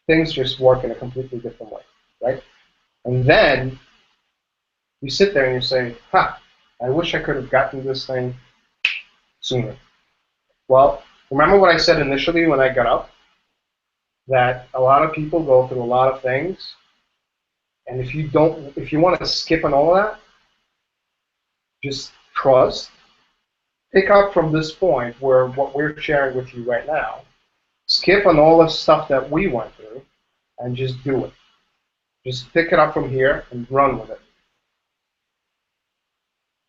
things just work in a completely different way, right? And then you sit there and you say, "Ha, I wish I could have gotten this thing sooner." Well, remember what I said initially when I got up? That a lot of people go through a lot of things, and if you want to skip on all of that, just trust. Pick up from this point where what we're sharing with you right now. Skip on all the stuff that we went through, and just do it. Just pick it up from here and run with it.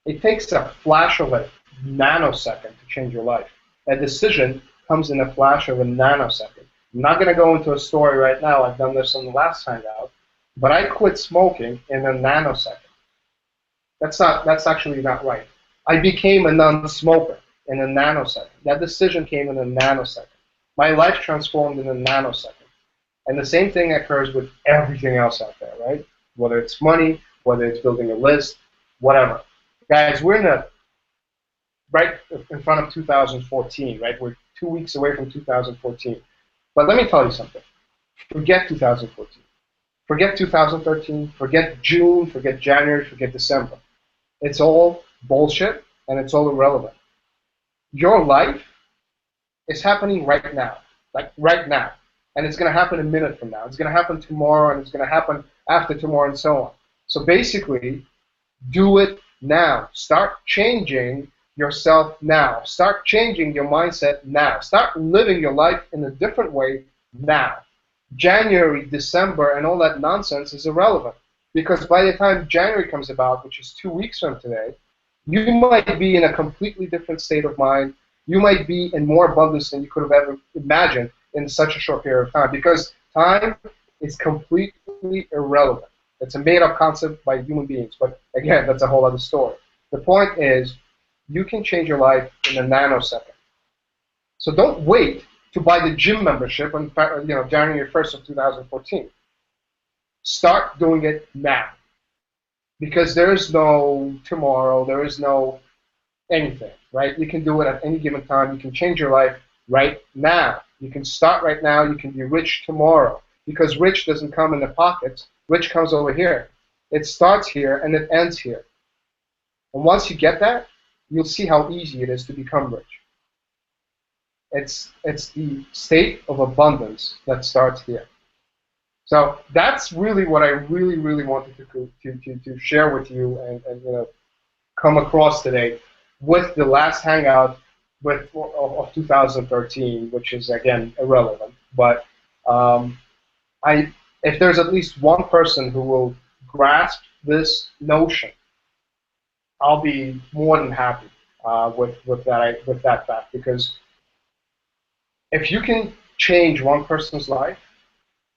It takes a flash of a nanosecond to change your life. A decision comes in a flash of a nanosecond. I'm not going to go into a story right now. I've done this on the last hangout, but I quit smoking in a nanosecond. That's actually not right. I became a non-smoker in a nanosecond. That decision came in a nanosecond. My life transformed in a nanosecond. And the same thing occurs with everything else out there, right? Whether it's money, whether it's building a list, whatever. Guys, we're right in front of 2014, right? We're 2 weeks away from 2014. But let me tell you something. Forget 2014. Forget 2013. Forget June. Forget January. Forget December. It's all bullshit, and it's all irrelevant. Your life is happening right now, like right now. And it's going to happen a minute from now. It's going to happen tomorrow, and it's going to happen after tomorrow, and so on. So basically, do it now. Start changing yourself now. Start changing your mindset now. Start living your life in a different way now. January, December, and all that nonsense is irrelevant. Because by the time January comes about, which is 2 weeks from today, you might be in a completely different state of mind. You might be in more abundance than you could have ever imagined in such a short period of time. Because time is completely irrelevant. It's a made-up concept by human beings. But again, that's a whole other story. The point is, you can change your life in a nanosecond. So don't wait to buy the gym membership on January 1st of 2014. Start doing it now. Because there is no tomorrow, there is no anything, right? You can do it at any given time. You can change your life right now. You can start right now. You can be rich tomorrow. Because rich doesn't come in the pockets. Rich comes over here. It starts here and it ends here. And once you get that, you'll see how easy it is to become rich. It's the state of abundance that starts here. So that's really what I really wanted to share with you and come across today with the last hangout of 2013, which is again irrelevant. But if there's at least one person who will grasp this notion, I'll be more than happy with that fact, because if you can change one person's life,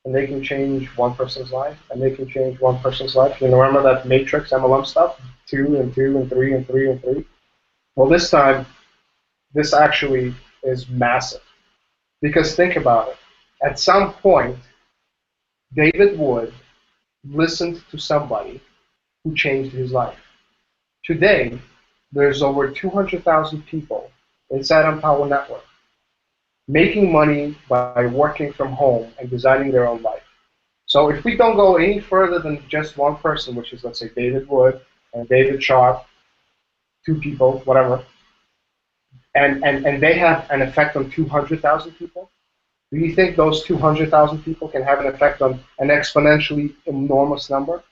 and they can change one person's life, and they can change one person's life. You remember that matrix MLM stuff? 2 and 2 and 3 and 3 and 3? Well, this time, this actually is massive. Because think about it. At some point, David Wood listened to somebody who changed his life. Today, there's over 200,000 people inside Empower Network making money by working from home and designing their own life. So if we don't go any further than just one person, which is, let's say, David Wood and David Sharp, 2 people, whatever, and they have an effect on 200,000 people, do you think those 200,000 people can have an effect on an exponentially enormous number?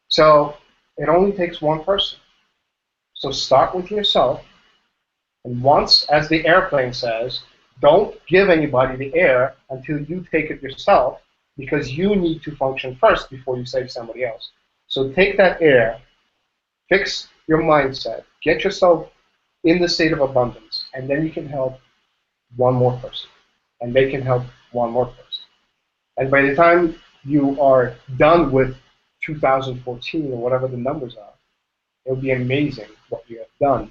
So it only takes one person. So start with yourself, and once, as the airplane says, don't give anybody the air until you take it yourself, because you need to function first before you save somebody else. So take that air, fix your mindset, get yourself in the state of abundance, and then you can help one more person, and they can help one more person. And by the time you are done with 2014 or whatever the numbers are, it'll be amazing what you have done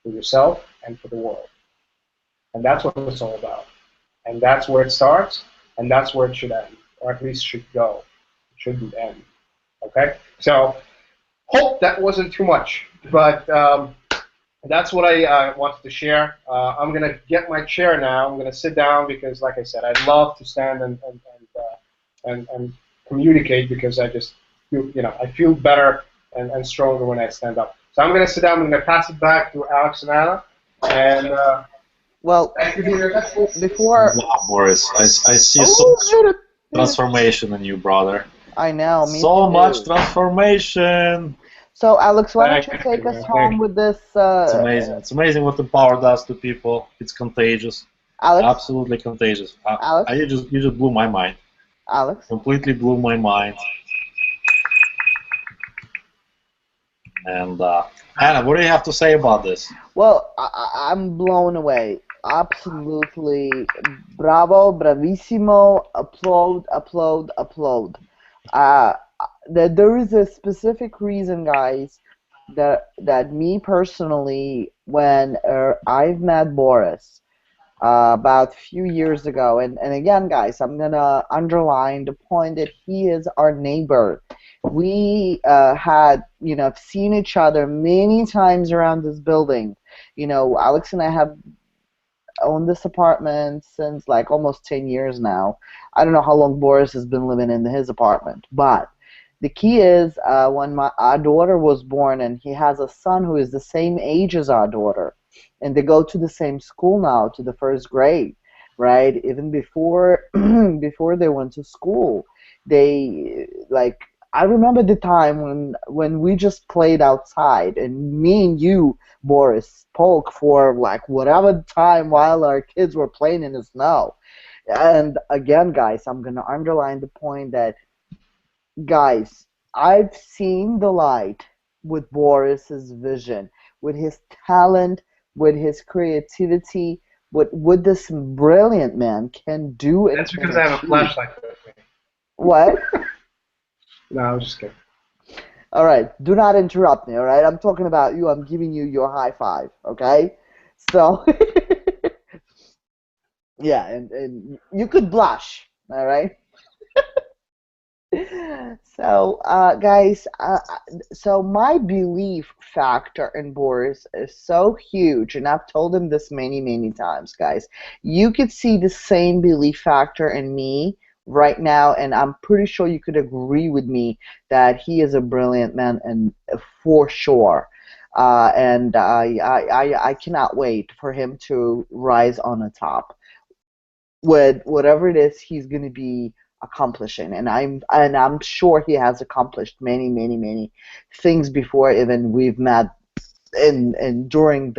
for yourself and for the world. And that's what it's all about. And that's where it starts, and that's where it should end, or at least should go. It shouldn't end. Okay? So, hope that wasn't too much, but that's what I wanted to share. I'm going to get my chair now. I'm going to sit down because, like I said, I love to stand and communicate because I just feel, I feel better and stronger when I stand up. So I'm going to sit down. I'm going to pass it back to Alex and Anna. And Well, thank you for your attention. before. Wow, Boris, I see so Oh, much hit it, hit it. transformation in you, brother. I know, me So too. much transformation. So, Alex, why don't Thank you you, take us man. home with this? It's amazing. It's amazing what the power does to people. It's contagious. Alex, Absolutely contagious. Alex, You just blew my mind. Alex. Completely blew my mind. And Anna, what do you have to say about this? Well, I'm blown away. Absolutely, bravo, bravissimo, applaud, applaud, applaud. Uh, there is a specific reason, guys, that me personally, when I've met Boris about a few years ago, and again, guys, I'm gonna underline the point that he is our neighbor. We had, seen each other many times around this building. Alex and I have owned this apartment since like almost 10 years now. I don't know how long Boris has been living in his apartment, but the key is when our daughter was born, and he has a son who is the same age as our daughter, and they go to the same school now, to the first grade, right? Even before before they went to school, they like. I remember the time when we just played outside, and me and you, Boris, spoke for like whatever time while our kids were playing in the snow. And again, guys, I'm gonna underline the point that, guys, I've seen the light with Boris's vision, with his talent, with his creativity, what this brilliant man can do and That's can because I have a achieve. flashlight with me. What? No, I was just kidding. All right, do not interrupt me, all right? I'm talking about you. I'm giving you your high five, okay? So, yeah, and you could blush, all right? So, guys, so my belief factor in Boris is so huge, and I've told him this many, many times, guys. You could see the same belief factor in me right now, and I'm pretty sure you could agree with me that he is a brilliant man, and for sure. And I cannot wait for him to rise on the top with whatever it is he's going to be accomplishing, and I'm sure he has accomplished many, many, many things before even we've met in during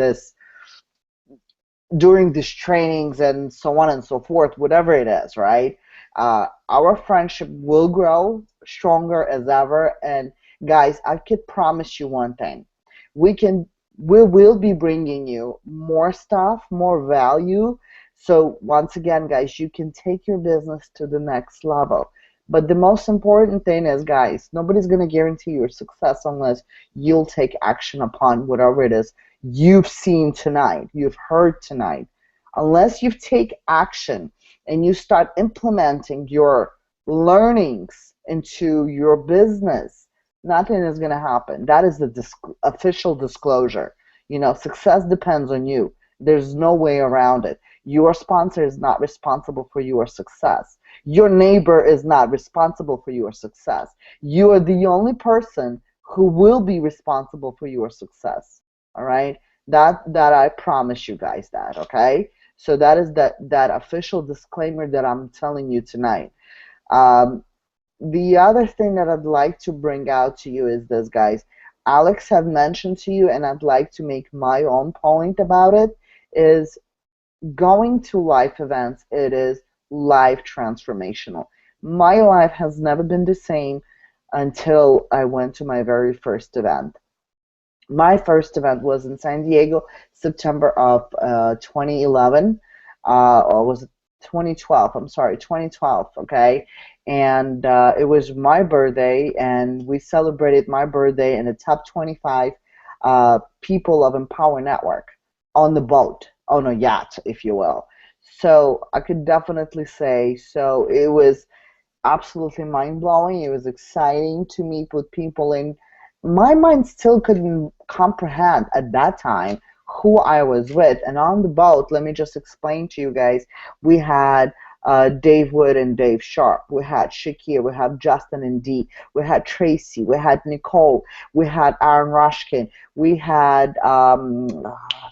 these trainings and so on and so forth, whatever it is, right? Our friendship will grow stronger as ever. And guys, I could promise you one thing: we can, we will be bringing you more stuff, more value. So once again, guys, you can take your business to the next level. But the most important thing is, guys, nobody's going to guarantee your success unless you'll take action upon whatever it is you've seen tonight, you've heard tonight. Unless you take action and you start implementing your learnings into your business, nothing is going to happen. That is the official disclosure. Success depends on you. There's no way around it. Your sponsor is not responsible for your success. Your neighbor is not responsible for your success. You are the only person who will be responsible for your success. All right, that I promise you guys that. Okay, so that is that official disclaimer that I'm telling you tonight. um, the other thing that I'd like to bring out to you is this, guys. Alex have mentioned to you, and I'd like to make my own point about it, is going to life events. It is life transformational. My life has never been the same until I went to my very first event. My first event was in San Diego, September of 2011, or was it 2012? I'm sorry, 2012. Okay, and it was my birthday, and we celebrated my birthday in the top 25 people of Empower Network on the boat, on a yacht, if you will. So I could definitely say so. It was absolutely mind blowing. It was exciting to meet with people, and my mind still couldn't comprehend at that time who I was with. And on the boat, let me just explain to you guys, we had Dave Wood and Dave Sharp. We had Shakir. We had Justin and Dee. We had Tracy. We had Nicole. We had Aaron Rushkin. We had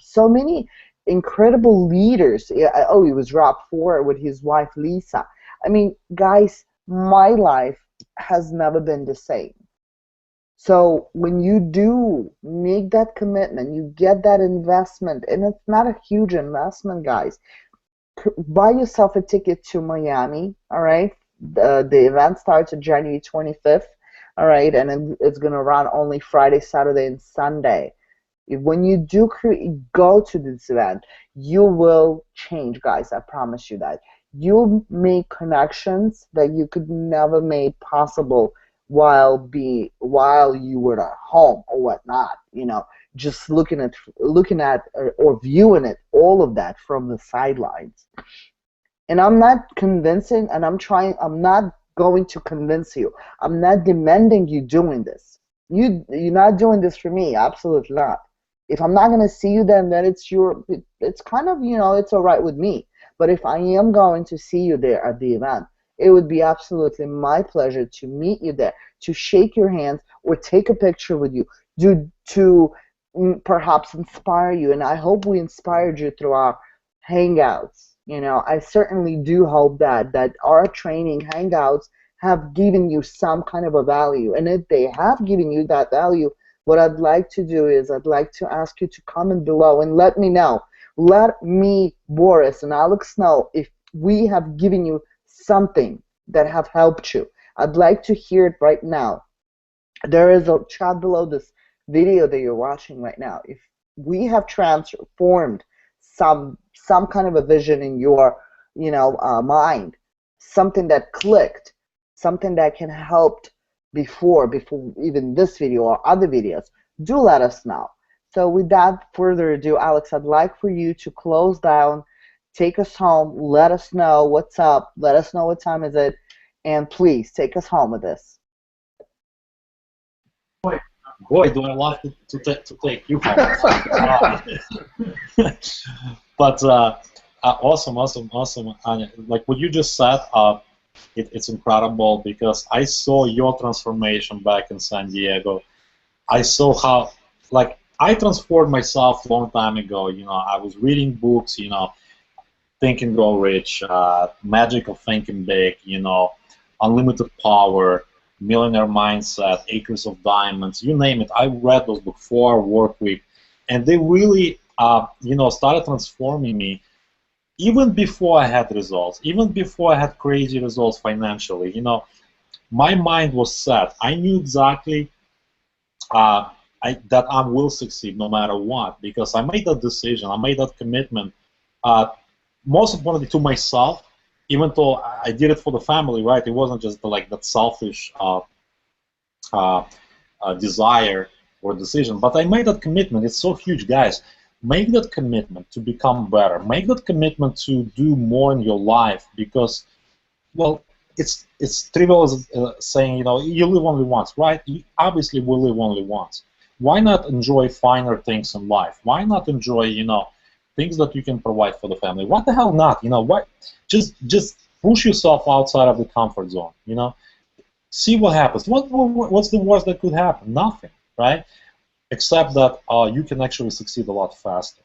so many incredible leaders. Oh, it was Rob Ford with his wife Lisa. I mean, guys, my life has never been the same. So when you do make that commitment, you get that investment, and it's not a huge investment, guys. Buy yourself a ticket to Miami, all right? The event starts on January 25th, all right, and then it's going to run only Friday, Saturday, and Sunday. When you do go to this event, you will change, guys. I promise you that. You'll make connections that you could never make possible while you were at home or whatnot. Just looking at or viewing it, all of that from the sidelines. And I'm not convincing, and I'm not going to convince you. I'm not demanding you doing this. You're not doing this for me. Absolutely not. If I'm not going to see you, then it's kind of, it's all right with me. But if I am going to see you there at the event, it would be absolutely my pleasure to meet you there, to shake your hands or take a picture with you, to perhaps inspire you. And I hope we inspired you through our hangouts. I certainly do hope that our training hangouts have given you some kind of a value. And if they have given you that value, what I'd like to do is I'd like to ask you to comment below and let me know. Let me, Boris, and Alex know if we have given you something that have helped you. I'd like to hear it right now. There is a chat below this video that you're watching right now. If we have transformed some kind of a vision in your mind, something that clicked, something that can help before even this video or other videos, do let us know. So without further ado, Alex, I'd like for you to close down, take us home, let us know what's up, let us know what time is it, and please take us home with this. Boy, do I love to take you home. But awesome, Anya. Like what you just said, it's incredible because I saw your transformation back in San Diego. I saw how, like, I transformed myself a long time ago. I was reading books, Think and Grow Rich, Magic of Thinking Big, Unlimited Power, Millionaire Mindset, Acres of Diamonds, you name it. I read those books, 4 Hour Work Week, and they really, started transforming me. Even before I had results, even before I had crazy results financially, my mind was set. I knew exactly that I will succeed no matter what because I made that decision. I made that commitment. Most importantly to myself, even though I did it for the family, right? It wasn't just like that selfish desire or decision, but I made that commitment. It's so huge, guys. Make that commitment to become better. Make that commitment to do more in your life because, well, it's trivial as saying, you live only once, right? Obviously, we live only once. Why not enjoy finer things in life? Why not enjoy, things that you can provide for the family? What the hell not? What? Just push yourself outside of the comfort zone. See what happens. What's the worst that could happen? Nothing, right? Except that you can actually succeed a lot faster.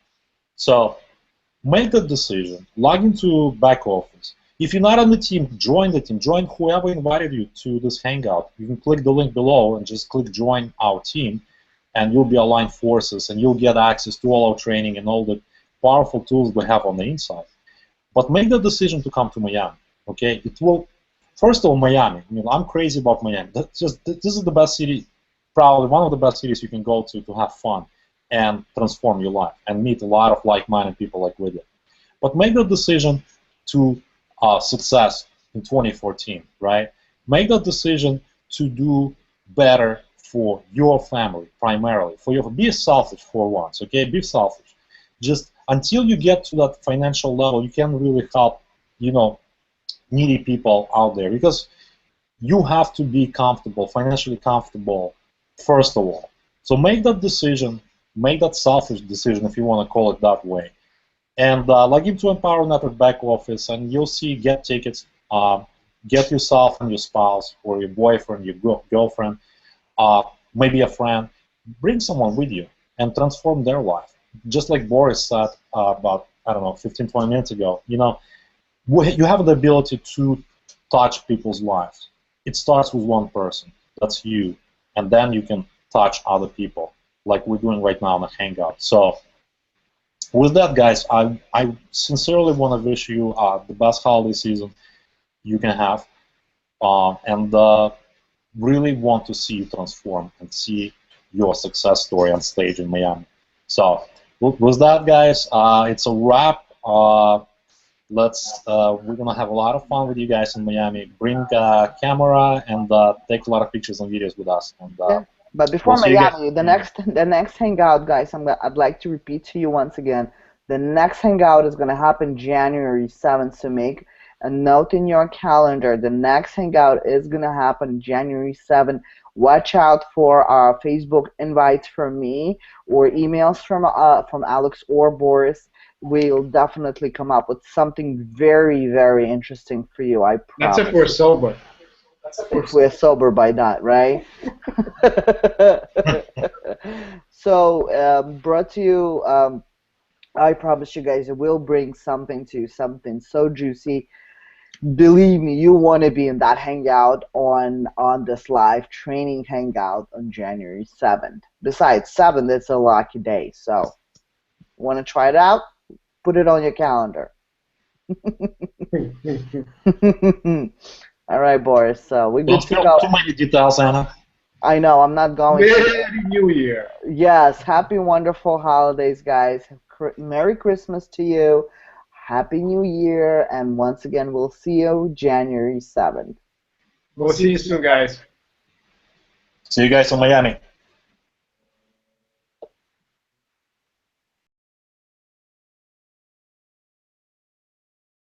So make that decision. Log into back office. If you're not on the team, join the team. Join whoever invited you to this hangout. You can click the link below and just click join our team, and you'll be aligned forces, and you'll get access to all our training and all the powerful tools we have on the inside. But make the decision to come to Miami. Okay, it will. First of all, Miami. I'm crazy about Miami. This is the best city, probably one of the best cities you can go to have fun and transform your life and meet a lot of like-minded people like we did. But make the decision to success in 2014, right? Make the decision to do better for your family primarily. Be selfish for once, okay? Be selfish. Just until you get to that financial level, you can really help, needy people out there, because you have to be comfortable, financially comfortable, first of all. So make that decision, make that selfish decision, if you want to call it that way, and log into Empower Network back office, and you'll see get tickets. Get yourself and your spouse, or your boyfriend, your girlfriend, maybe a friend. Bring someone with you and transform their life. Just like Boris said about, I don't know, 15, 20 minutes ago, you have the ability to touch people's lives. It starts with one person. That's you. And then you can touch other people, like we're doing right now in the Hangout. So with that, guys, I sincerely want to wish you the best holiday season you can have, and really want to see you transform and see your success story on stage in Miami. So with that, guys, it's a wrap. We're gonna have a lot of fun with you guys in Miami. Bring a camera and take a lot of pictures and videos with us. And Yeah. But before we'll see you guys. Miami, the next hangout, guys, I'd like to repeat to you once again. The next hangout is gonna happen January 7th. So make a note in your calendar. The next hangout is gonna happen January 7th. Watch out for Facebook invites from me or emails from Alex or Boris. We'll definitely come up with something very, very interesting for you. I promise. That's if we're sober. If we're sober by that, right? So, brought to you, I promise you guys, it will bring something to you, something so juicy. Believe me, you want to be in that hangout on this live training hangout on January 7th. Besides, 7th, it's a lucky day. So, want to try it out? Put it on your calendar. All right, Boris. So we're good Don't to spill go. too many details, Anna. I know. I'm not going to. Merry New Year. Yes. Happy, wonderful holidays, guys. Merry Christmas to you. Happy New Year. And once again, we'll see you January 7th. We'll see you soon, guys. See you guys in Miami.